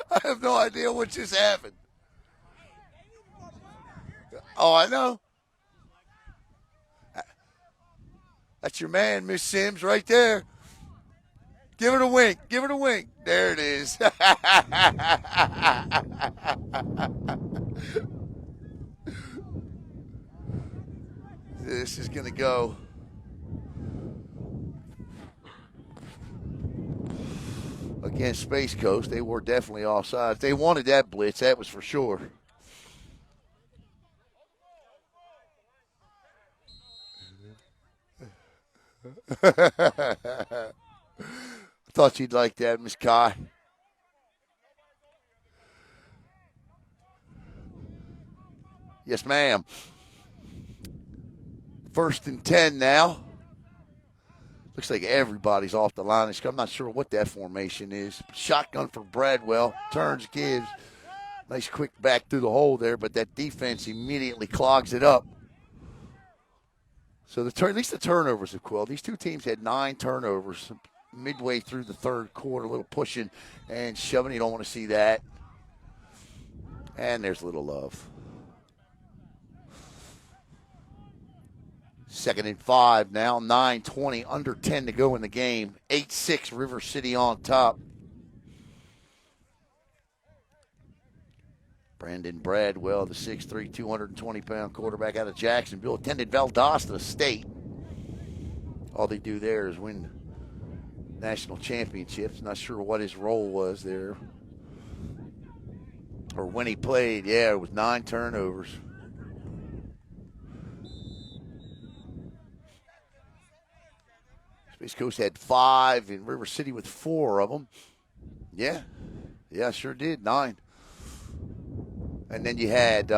I have no idea what just happened. Oh, I know. That's your man, Miss Sims, right there. Give it a wink. Give it a wink. There it is. This is going to go against Space Coast. They were definitely offside. They wanted that blitz, that was for sure. Thought you'd like that, Miss Kai. Yes, ma'am. 1st and 10 now. Looks like everybody's off the line. I'm not sure what that formation is. Shotgun for Bradwell. Turns, gives. Nice quick back through the hole there, but that defense immediately clogs it up. So at least the turnovers have quelled. These two teams had 9 turnovers midway through the third quarter. A little pushing and shoving. You don't want to see that. And there's a little love. 2nd and 5 now, 9:20, under 10 to go in the game. 8-6, River City on top. Brandon Bradwell, the 6'3", 220-pound quarterback out of Jacksonville, attended Valdosta State. All they do there is win national championships. Not sure what his role was there. Or when he played, yeah, it was 9 turnovers. Space Coast had 5, and River City with 4 of them. Yeah, sure did, 9. And then you had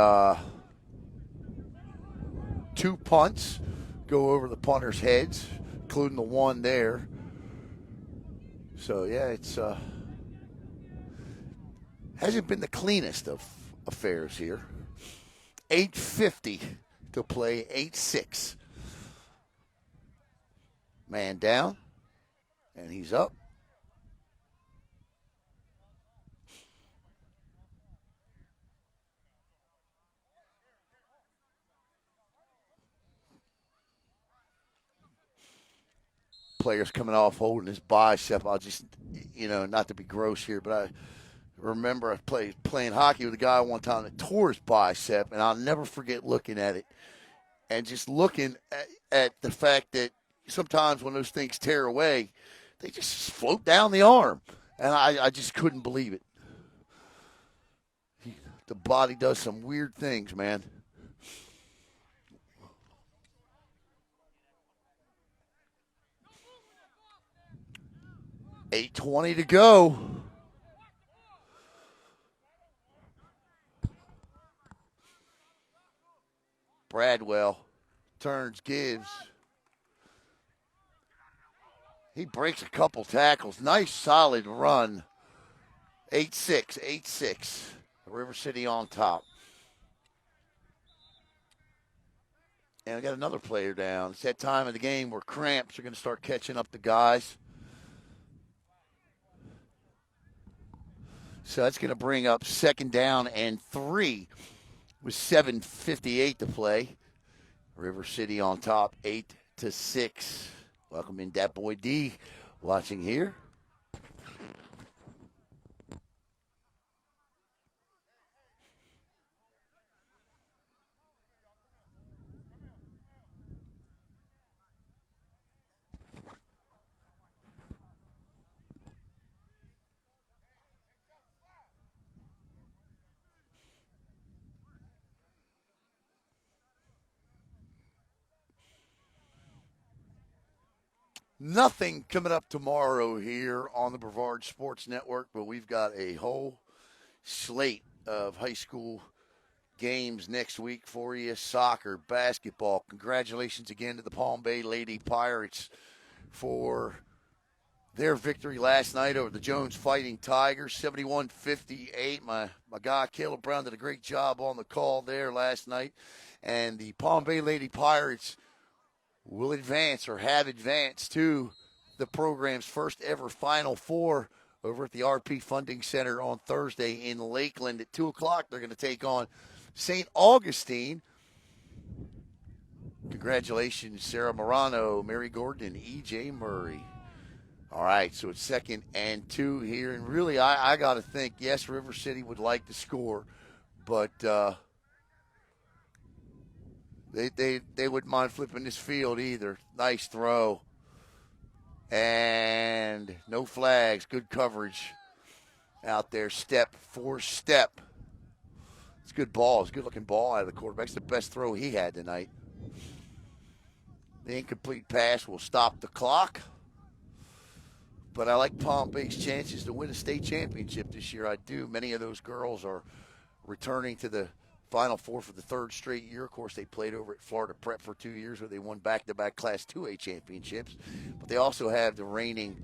2 punts go over the punters' heads, including the one there. So, yeah, it's hasn't been the cleanest of affairs here. 8:50 to play, 8-6. Man down, and he's up. players coming off holding his bicep. I'll just, not to be gross here, but I remember I playing hockey with a guy one time that tore his bicep, and I'll never forget looking at it and just looking at the fact that sometimes when those things tear away, they just float down the arm. And I just couldn't believe it. The body does some weird things, man. $8:20 to go. Bradwell turns, gives. He breaks a couple tackles. Nice, solid run. 8-6, 8-6. River City on top. And we got another player down. It's that time of the game where cramps are going to start catching up the guys. So that's going to bring up 2nd down and 3 with 7:58 to play. River City on top, 8-6. Welcome in Dat Boy D watching here. Nothing coming up tomorrow here on the Brevard Sports Network, but we've got a whole slate of high school games next week for you. Soccer, basketball. Congratulations again to the Palm Bay Lady Pirates for their victory last night over the Jones Fighting Tigers, 71-58. My guy Caleb Brown did a great job on the call there last night. And the Palm Bay Lady Pirates will advance or have advanced to the program's first ever Final Four over at the RP Funding Center on Thursday in Lakeland at 2 o'clock. They're going to take on St. Augustine. Congratulations, Sarah Morano, Mary Gordon, and E.J. Murray. All right, so it's 2nd and 2 here. And really, I got to think, yes, River City would like to score, but They wouldn't mind flipping this field either. Nice throw. And no flags. Good coverage out there. Step for step. It's a good ball. It's a good-looking ball out of the quarterback. It's the best throw he had tonight. The incomplete pass will stop the clock. But I like Palm Bay's chances to win a state championship this year. I do. Many of those girls are returning to the Final Four for the 3rd straight year. Of course, they played over at Florida Prep for 2 years where they won back-to-back Class 2A championships. But they also have the reigning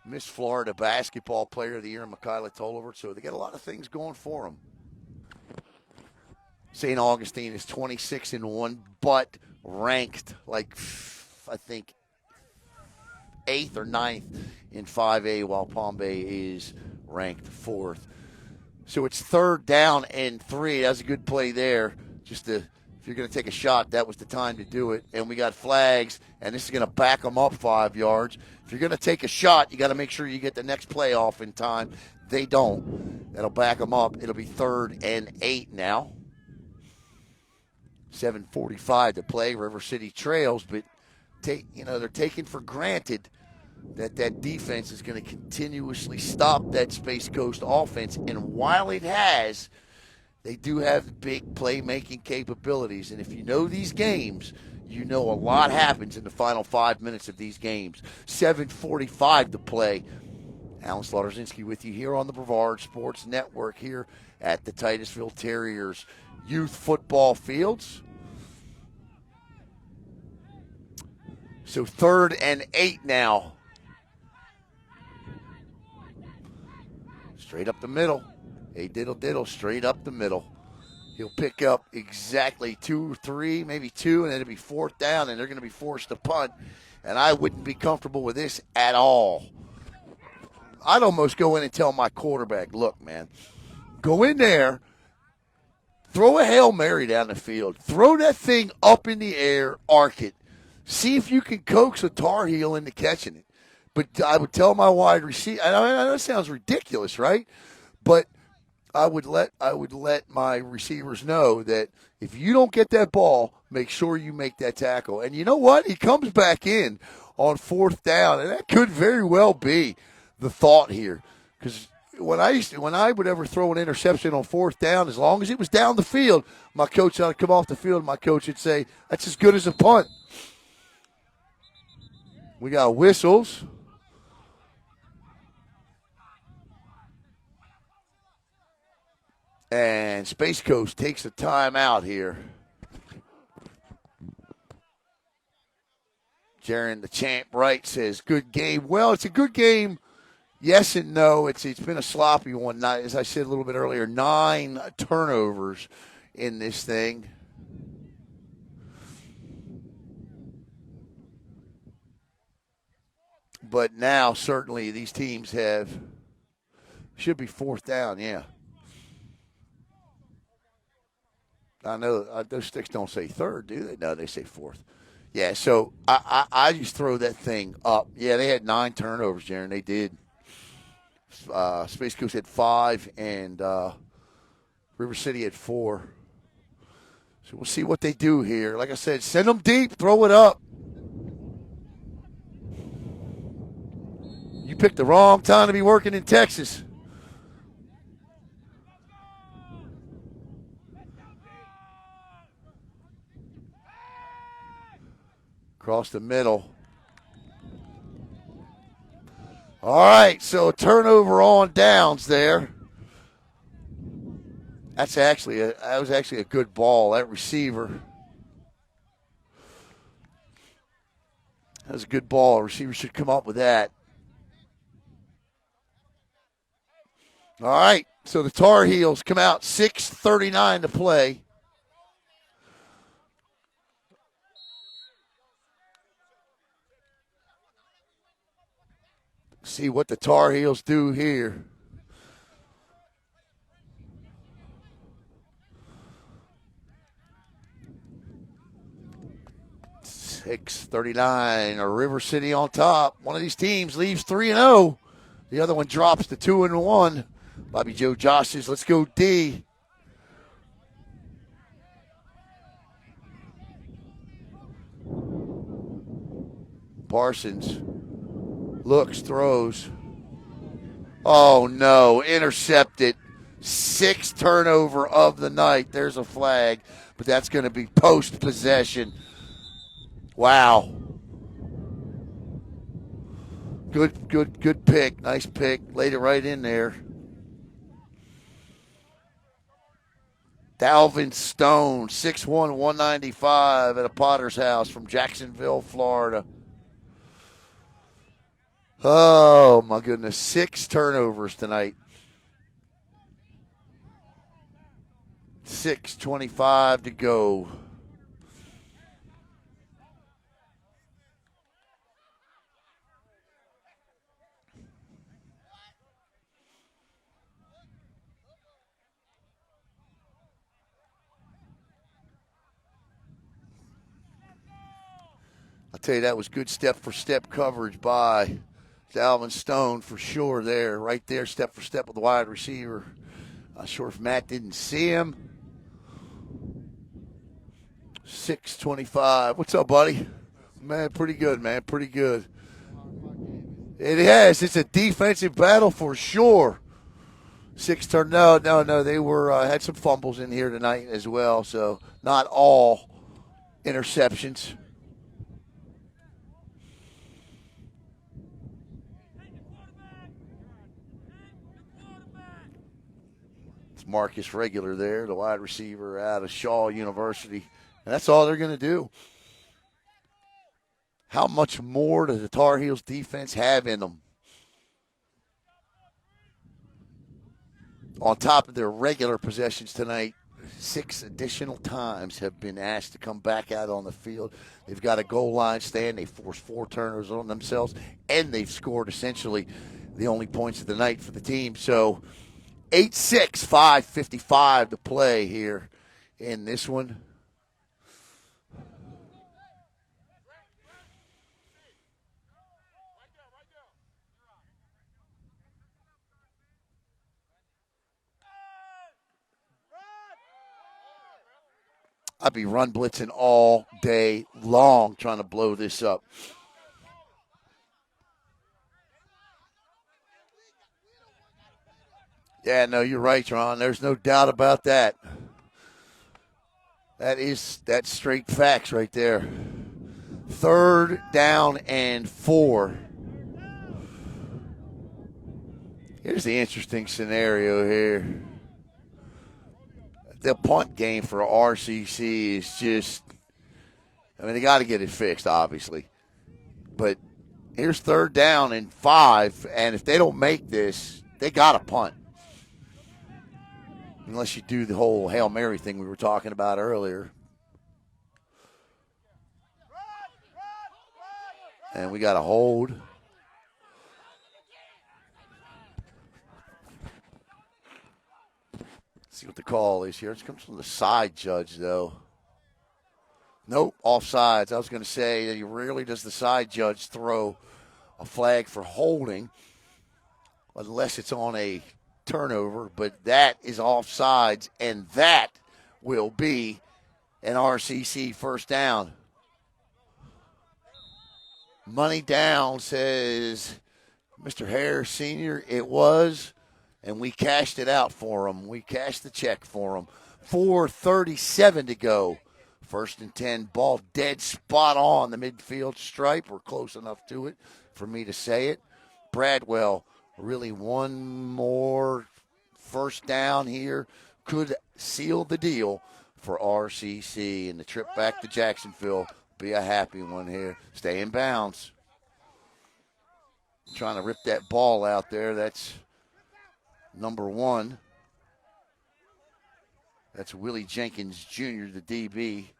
Miss Florida basketball player of the year, Michaela Tolliver. So they got a lot of things going for them. St. Augustine is 26-1, but ranked I think 8th or 9th in 5A, while Palm Bay is ranked 4th. So it's 3rd down and 3. That's a good play there. If you're going to take a shot, that was the time to do it. And we got flags, and this is going to back them up 5 yards. If you're going to take a shot, you got to make sure you get the next play off in time. They don't. That'll back them up. It'll be 3rd and 8 now. 7:45 to play. River City trails, but they're taking for granted that defense is going to continuously stop that Space Coast offense. And while it has, they do have big playmaking capabilities. And if you know these games, you know a lot happens in the final 5 minutes of these games. 7:45 to play. Alan Slaughterzinski with you here on the Brevard Sports Network here at the Titusville Terriers Youth Football Fields. So 3rd and 8 now. Straight up the middle. A diddle, straight up the middle. He'll pick up exactly 2, 3, maybe 2, and then it'll be 4th down, and they're going to be forced to punt. And I wouldn't be comfortable with this at all. I'd almost go in and tell my quarterback, look, man, go in there, throw a Hail Mary down the field, throw that thing up in the air, arc it. see if you can coax a Tar Heel into catching it. But I would tell my wide receiver, and I know it sounds ridiculous, right? But I would let my receivers know that if you don't get that ball, make sure you make that tackle. And you know what? He comes back in on 4th down, and that could very well be the thought here. Because when I would ever throw an interception on 4th down, as long as it was down the field, my coach would come off the field. My coach would say, "That's as good as a punt." We got whistles. And Space Coast takes a timeout here. Jaron, the champ, right, says, good game. Well, it's a good game. Yes and no. It's been a sloppy one. As I said a little bit earlier, 9 turnovers in this thing. But now, certainly, these teams should be 4th down, yeah. I know those sticks don't say 3rd, do they? No, they say 4th. Yeah, so I just throw that thing up. Yeah, they had 9 turnovers, Jaron. They did. Space Coast had 5, and River City had 4. So we'll see what they do here. Like I said, send them deep, throw it up. You picked the wrong time to be working in Texas. Across the middle. All right, so a turnover on downs there. That was actually a good ball, that receiver. That was a good ball. A receiver should come up with that. All right, so the Tar Heels come out, 6:39 to play. See what the Tar Heels do here. $6.39, or River City on top. One of these teams leaves 3-0. The other one drops to 2-1. Bobby Joe Josh says, let's go D. Parsons looks, throws. Oh, no, intercepted. 6th turnover of the night. There's a flag, but that's going to be post-possession. Wow. Good pick. Nice pick. Laid it right in there. Dalvin Stone, 6'1", 195 at a Potter's house from Jacksonville, Florida. Oh, my goodness. 6 turnovers tonight. 6:25 to go. I'll tell you, that was good step-for-step coverage by Dalvin Stone for sure there. Right there, step-for-step with the wide receiver. Not sure if Matt didn't see him. 6:25. What's up, buddy? Man, pretty good, man. Pretty good. It has. It's a defensive battle for sure. 6 turn. No. They were had some fumbles in here tonight as well, so not all interceptions. It's Marcus Regular there, the wide receiver out of Shaw University. And that's all they're going to do. How much more does the Tar Heels defense have in them? On top of their regular possessions tonight, 6 additional times have been asked to come back out on the field. They've got a goal line stand. They forced 4 turnovers on themselves, and they've scored essentially the only points of the night for the team. So 8-6, 5:55 to play here in this one. I'd be run blitzing all day long trying to blow this up. Yeah, no, you're right, Ron. There's no doubt about that. That's straight facts right there. 3rd down and 4. Here's the interesting scenario here. The punt game for RCC is just, I mean, they got to get it fixed, obviously. But here's 3rd down and 5, and if they don't make this, they got to punt. Unless you do the whole Hail Mary thing we were talking about earlier. And we got a hold. See what the call is here. It comes from the side judge, though. Nope, offsides. I was going to say that rarely does the side judge throw a flag for holding unless it's on a turnover, but that is offsides, and that will be an RCC first down. Money down, says Mr. Harris Sr. It was, and we cashed it out for him. We cashed the check for him. 4:37 to go. 1st and 10, ball dead spot on the midfield stripe. We're close enough to it for me to say it. Bradwell, really one more first down here could seal the deal for RCC, and the trip back to Jacksonville be a happy one here. Stay in bounds. Trying to rip that ball out there. That's number 1. That's Willie Jenkins Jr., the DB.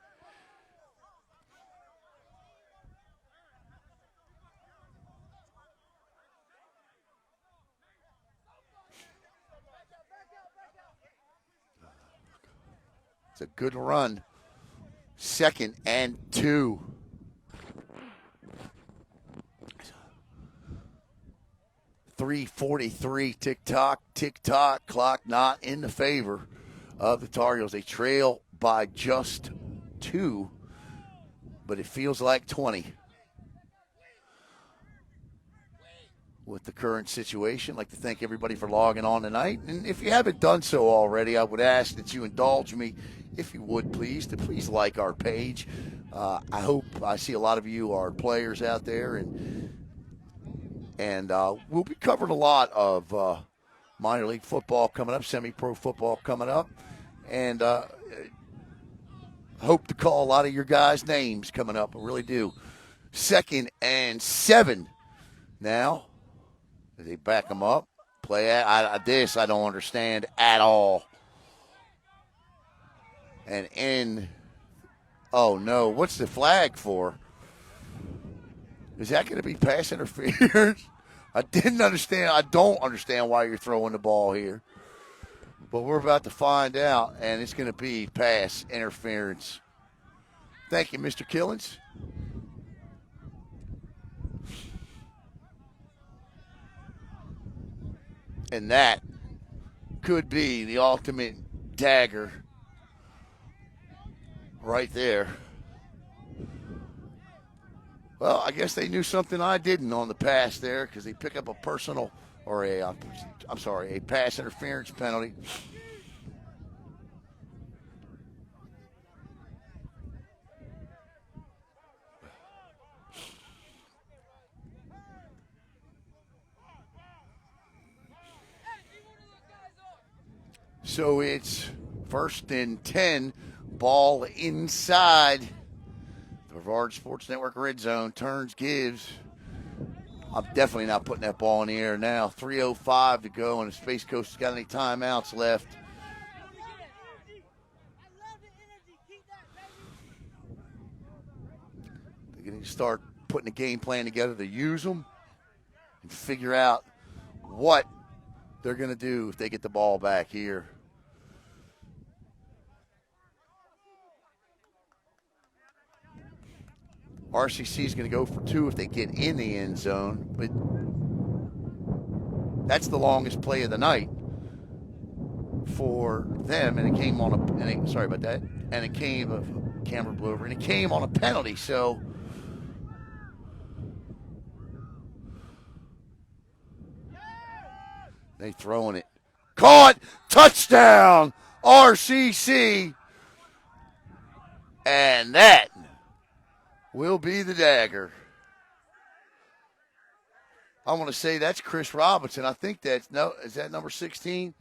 It's a good run. 2nd and 2. .343 tick-tock, clock not in the favor of the Tar Heels. They trail by just 2, but it feels like 20. With the current situation, I'd like to thank everybody for logging on tonight. And if you haven't done so already, I would ask that you indulge me, if you would please, to please like our page. I hope I see a lot of you are players out there, and we'll be covering a lot of minor league football coming up, semi-pro football coming up, and hope to call a lot of your guys' names coming up. I really do. 2nd and 7 now. They back them up. Play this I don't understand at all. And in, oh no, what's the flag for? Is that going to be pass interference? I didn't understand. I don't understand why you're throwing the ball here. But we're about to find out, and it's going to be pass interference. Thank you, Mr. Killens. And that could be the ultimate dagger right there. Well, I guess they knew something I didn't on the pass there, because they pick up a personal, or a pass interference penalty. So it's 1st and 10, ball inside the Brevard Sports Network red zone. Turns, gives. I'm definitely not putting that ball in the air now. 3:05 to go, and if Space Coast has got any timeouts left. They're going to start putting a game plan together to use them and figure out what they're going to do if they get the ball back here. RCC is going to go for 2 if they get in the end zone, but that's the longest play of the night. for them, and it came on a. Sorry about that. And it came camera blew over, and it came on a penalty. So they throwing it, caught, touchdown, RCC, and that will be the dagger. I want to say that's Chris Robinson. I think is that number 16?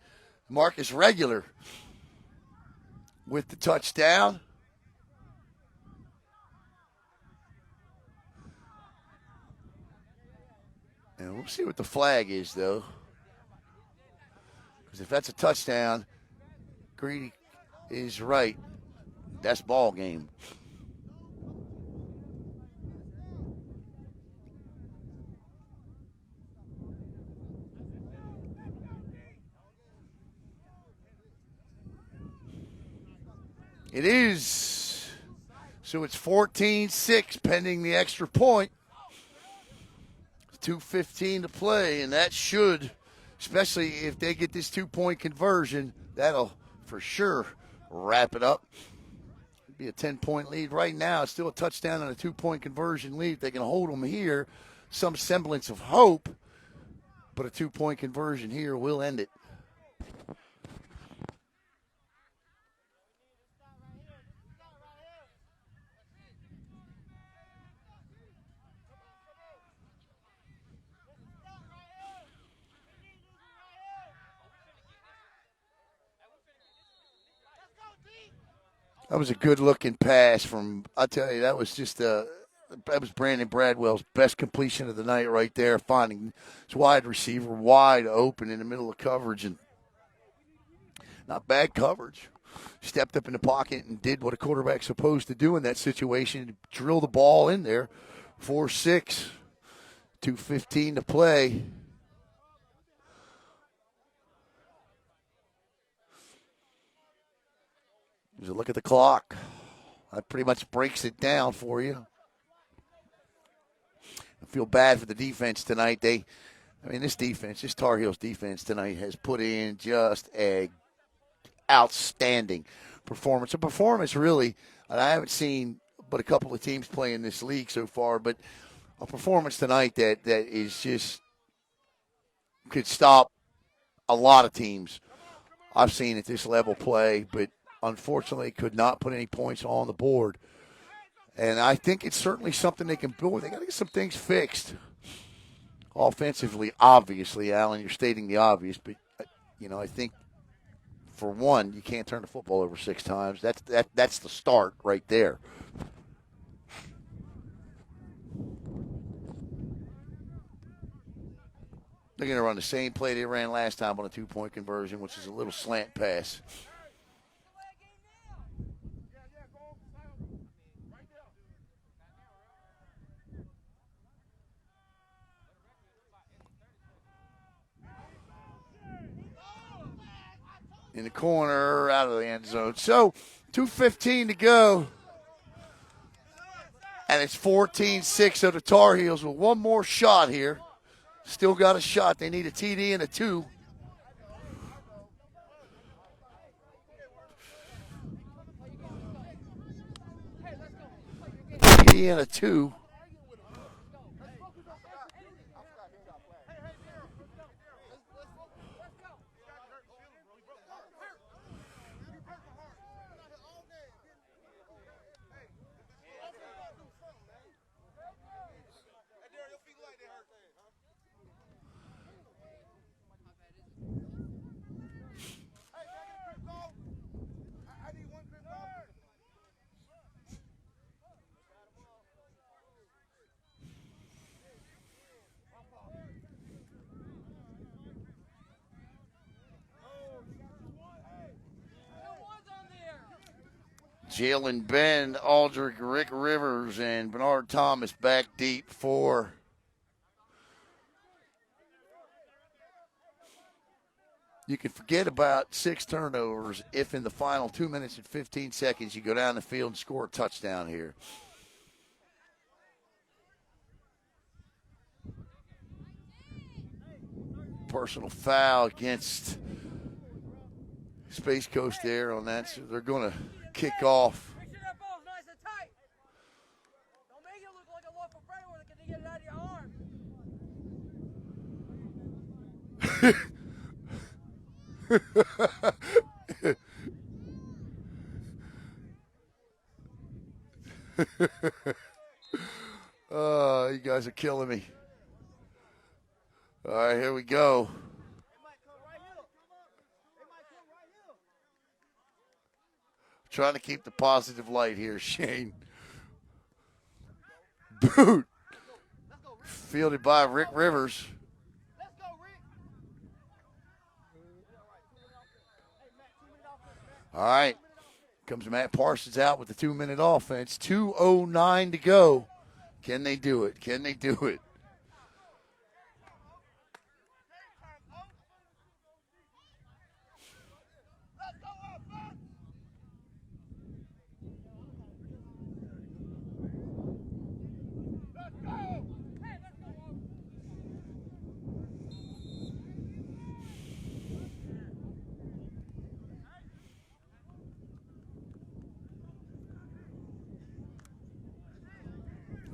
Marcus Regular with the touchdown. And we'll see what the flag is, though. Because if that's a touchdown, Greedy is right. That's ball game. It is. So it's 14-6 pending the extra point. 2:15 to play, and that should, especially if they get this 2-point conversion, that'll for sure wrap it up. It'd be a 10-point lead right now. It's still a touchdown and a 2-point conversion lead. If they can hold them here, some semblance of hope, but a 2-point conversion here will end it. That was a good-looking pass from, I'll tell you, that was Brandon Bradwell's best completion of the night right there, finding his wide receiver wide open in the middle of coverage, and not bad coverage. Stepped up in the pocket and did what a quarterback's supposed to do in that situation, drill the ball in there. 4-6, 2:15 to play. There's a look at the clock. That pretty much breaks it down for you. I feel bad for the defense tonight. This Tarheels defense tonight has put in just a outstanding performance. A performance, really, and I haven't seen but a couple of teams play in this league so far, but a performance tonight that is just could stop a lot of teams I've seen at this level play, but unfortunately could not put any points on the board. And I think it's certainly something they can build. They got to get some things fixed. Offensively, obviously, Alan, you're stating the obvious, but I think for one, you can't turn the football over 6 times. That's the start right there. They're going to run the same play they ran last time on a 2-point conversion, which is a little slant pass. In the corner, out of the end zone. So, 2:15 to go. And it's 14-6, so the Tar Heels with one more shot here. Still got a shot. They need a TD and a 2. TD and a 2. Jalen Ben, Aldrich, Rick Rivers, and Bernard Thomas back deep for you can forget about 6 turnovers if in the final 2 minutes and 15 seconds you go down the field and score a touchdown here. Personal foul against Space Coast there on that, so they're going to kick off. Make sure that ball's nice and tight. Don't make it look like a local framework that can get it out of your arm. You guys are killing me. All right, here we go. Trying to keep the positive light here, Shane. Boot. Fielded by Rick Rivers. All right. Comes Matt Parsons out with the 2-minute offense. 2:09 to go. Can they do it? Can they do it?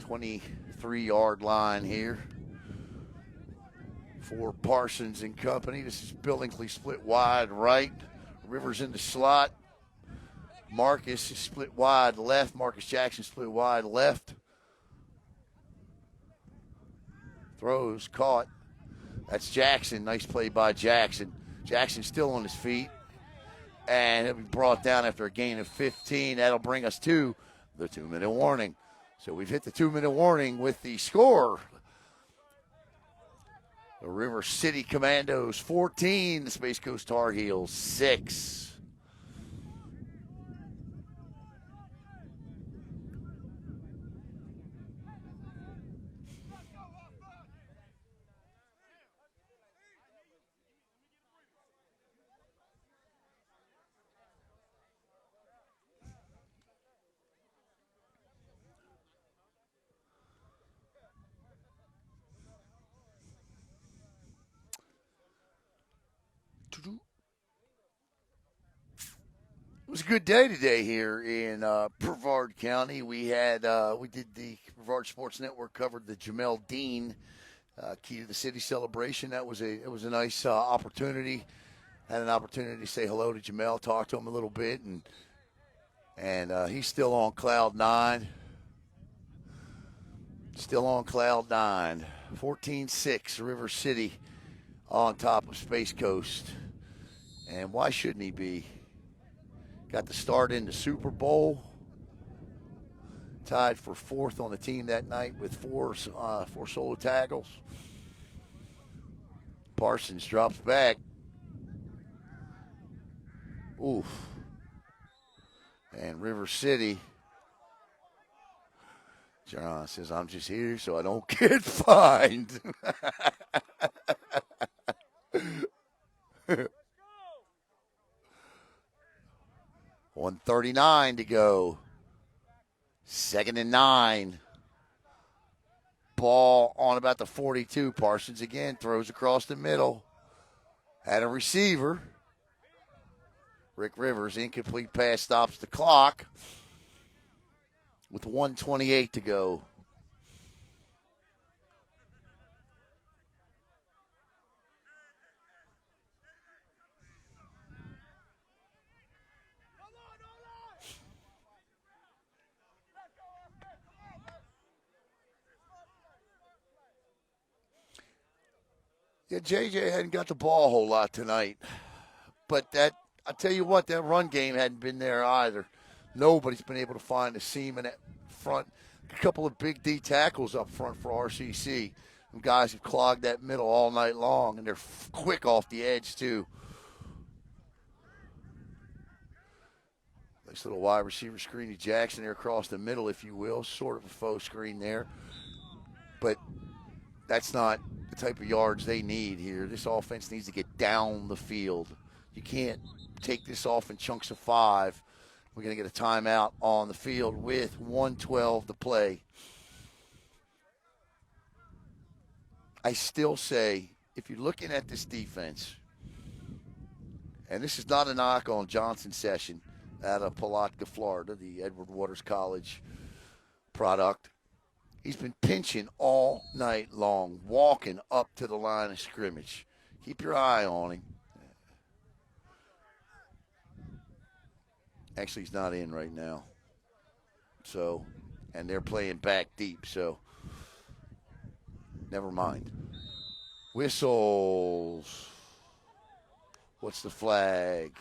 .23-yard line here for Parsons and company. This is Billingsley split wide right. Rivers in the slot. Marcus is split wide left. Marcus Jackson split wide left. Throws, caught. That's Jackson. Nice play by Jackson. Jackson still on his feet. And he'll be brought down after a gain of 15. That'll bring us to the 2-minute warning. So we've hit the 2-minute warning with the score. The River City Commandos 14, the Space Coast Tarheels 6. It was a good day today here in Brevard County. We did the Brevard Sports Network covered the Jamel Dean Key to the City celebration. It was a nice opportunity. Had an opportunity to say hello to Jamel, talk to him a little bit, and he's still on cloud nine. Still on cloud nine. 14-6, River City on top of Space Coast. And why shouldn't he be? Got the start in the Super Bowl. Tied for fourth on the team that night with four solo tackles. Parsons drops back. Oof. And River City. John says, I'm just here so I don't get fined. 1:39 to go. 2nd and 9. Ball on about the 42. Parsons again throws across the middle. Had a receiver. Rick Rivers, incomplete pass, stops the clock with 1:28 to go. Yeah, JJ hadn't got the ball a whole lot tonight. But I tell you what, that run game hadn't been there either. Nobody's been able to find a seam in that front. A couple of big D tackles up front for RCC. Some guys have clogged that middle all night long, and they're quick off the edge, too. Nice little wide receiver screen to Jackson there across the middle, if you will. Sort of a faux screen there. But that's not the type of yards they need here. This offense needs to get down the field. You can't take this off in chunks of 5. We're going to get a timeout on the field with 1:12 to play. I still say, if you're looking at this defense, And this is not a knock on Johnson Session out of Palatka, Florida, the Edward Waters College product. He's been pinching all night long, walking up to the line of scrimmage. Keep your eye on him. Actually, he's not in right now. So, and they're playing back deep, so never mind. Whistles. What's the flag?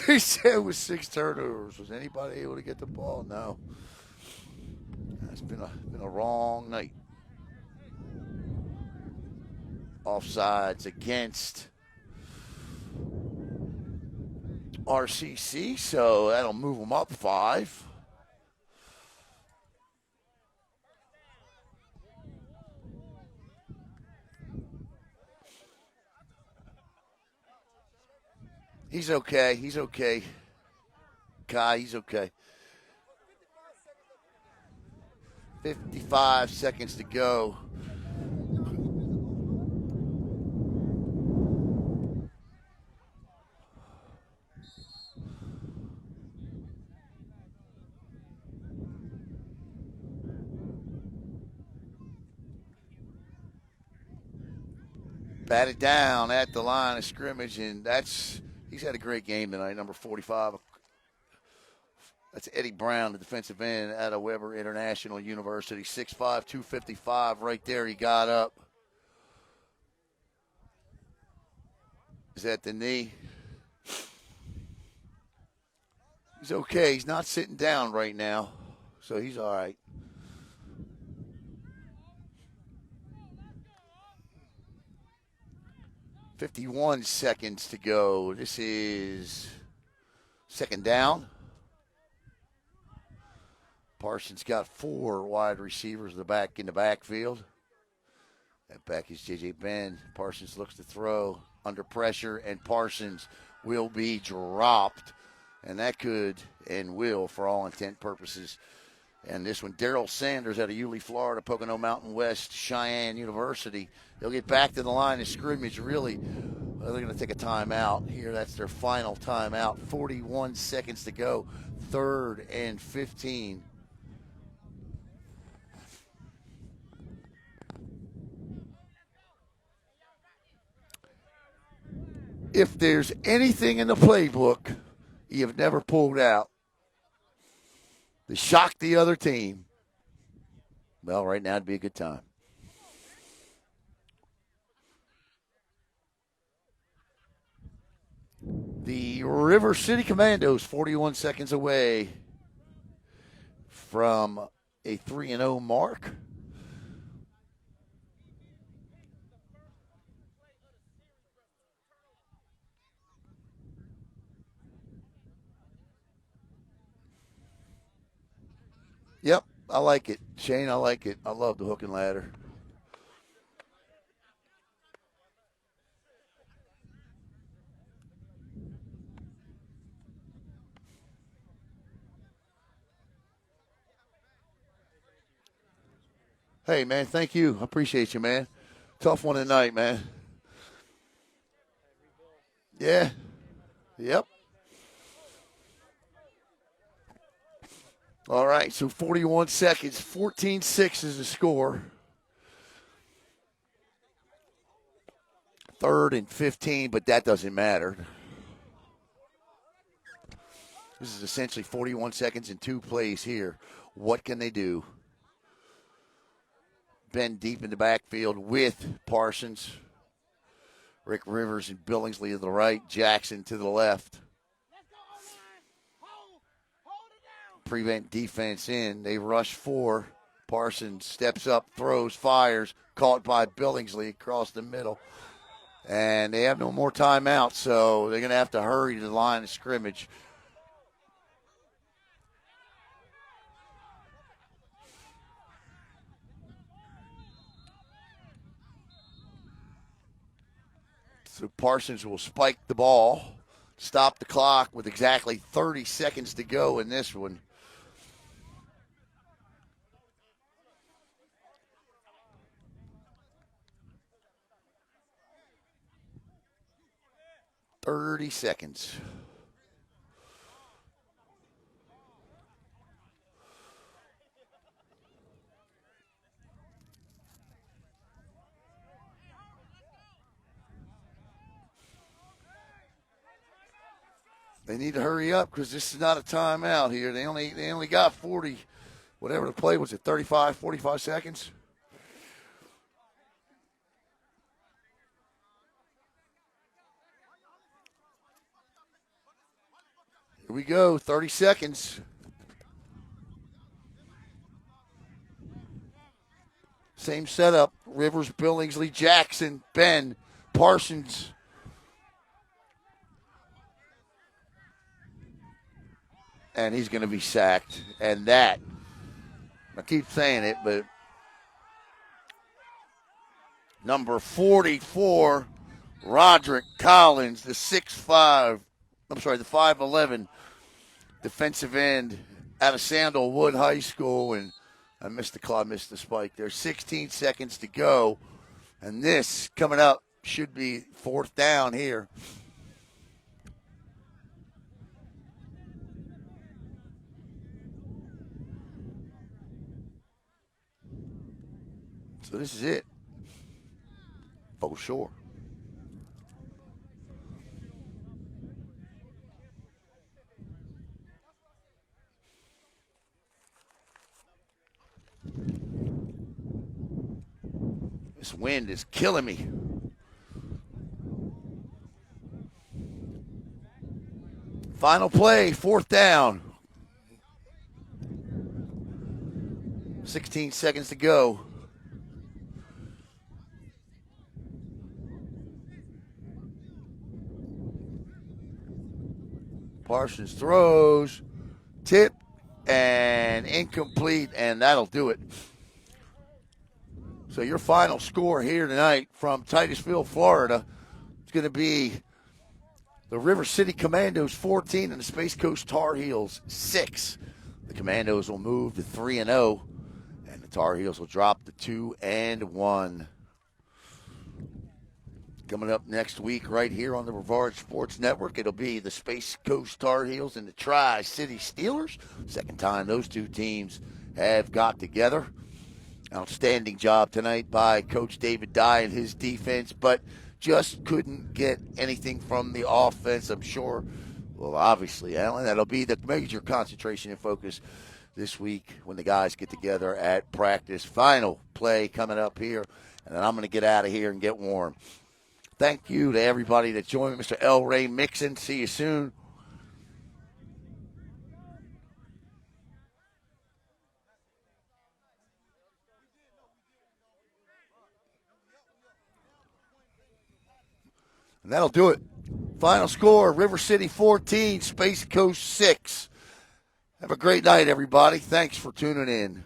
They said it was 6 turnovers. Was anybody able to get the ball? No. It's been a wrong night. Offsides against RCC, so that'll move them up 5. He's okay. He's okay. Kai, he's okay. 55 seconds to go. Batted down at the line of scrimmage, and he's had a great game tonight, number 45. That's Eddie Brown, the defensive end out of Weber International University. 6'5", 255 right there. He got up. Is that the knee? He's okay. He's not sitting down right now, so he's all right. .51 seconds to go. This is second down. Parsons got 4 wide receivers in the backfield. That back is J.J. Ben. Parsons looks to throw under pressure, and Parsons will be dropped. And that could and will, for all intent purposes. And this one, Daryl Sanders out of Yulee, Florida, Pocono Mountain West, Cheyenne University. They'll get back to the line of scrimmage. Really, they're going to take a timeout here. That's their final timeout. 41 seconds to go. 3rd and 15. If there's anything in the playbook you've never pulled out to shock the other team, well, right now would be a good time. The River City Commandos, 41 seconds away from a 3-0 mark. Yep, I like it. Shane, I like it. I love the hook and ladder. Hey, man, thank you. I appreciate you, man. Tough one tonight, man. Yeah. Yep. All right, so 41 seconds. 14-6 is the score. 3rd and 15, but that doesn't matter. This is essentially 41 seconds and 2 plays here. What can they do? Ben deep in the backfield with Parsons. Rick Rivers and Billingsley to the right. Jackson to the left. Prevent defense in. They rush 4. Parsons steps up, throws, fires. Caught by Billingsley across the middle. And they have no more timeouts, so they're going to have to hurry to the line of scrimmage. So Parsons will spike the ball, stop the clock with exactly 30 seconds to go in this one. 30 seconds. They need to hurry up because this is not a timeout here. They only got 40, whatever the play was, it 35, 45 seconds. Here we go, 30 seconds. Same setup. Rivers, Billingsley, Jackson, Ben, Parsons. And he's going to be sacked. And that, I keep saying it, but number 44, Roderick Collins, the 5'11", defensive end out of Sandalwood High School. And I missed the spike there. 16 seconds to go. And this coming up should be fourth down here. So this is it. For sure. This wind is killing me. Final play, fourth down. 16 seconds to go. Parsons throws, tip, and incomplete, and that'll do it. So your final score here tonight from Titusville, Florida, is going to be the River City Commandos 14 and the Space Coast Tar Heels 6. The Commandos will move to 3-0, and the Tar Heels will drop to 2-1. Coming up next week right here on the Brevard Sports Network, it'll be the Space Coast Tar Heels and the Tri-City Steelers. Second time those two teams have got together. Outstanding job tonight by Coach David Dye and his defense, but just couldn't get anything from the offense, I'm sure. Well, obviously, Alan, that'll be the major concentration and focus this week when the guys get together at practice. Final play coming up here, and then I'm going to get out of here and get warm. Thank you to everybody that joined me. Mr. Elray MIxon. See you soon. And that'll do it. Final score, River City 14, Space Coast 6. Have a great night, everybody. Thanks for tuning in.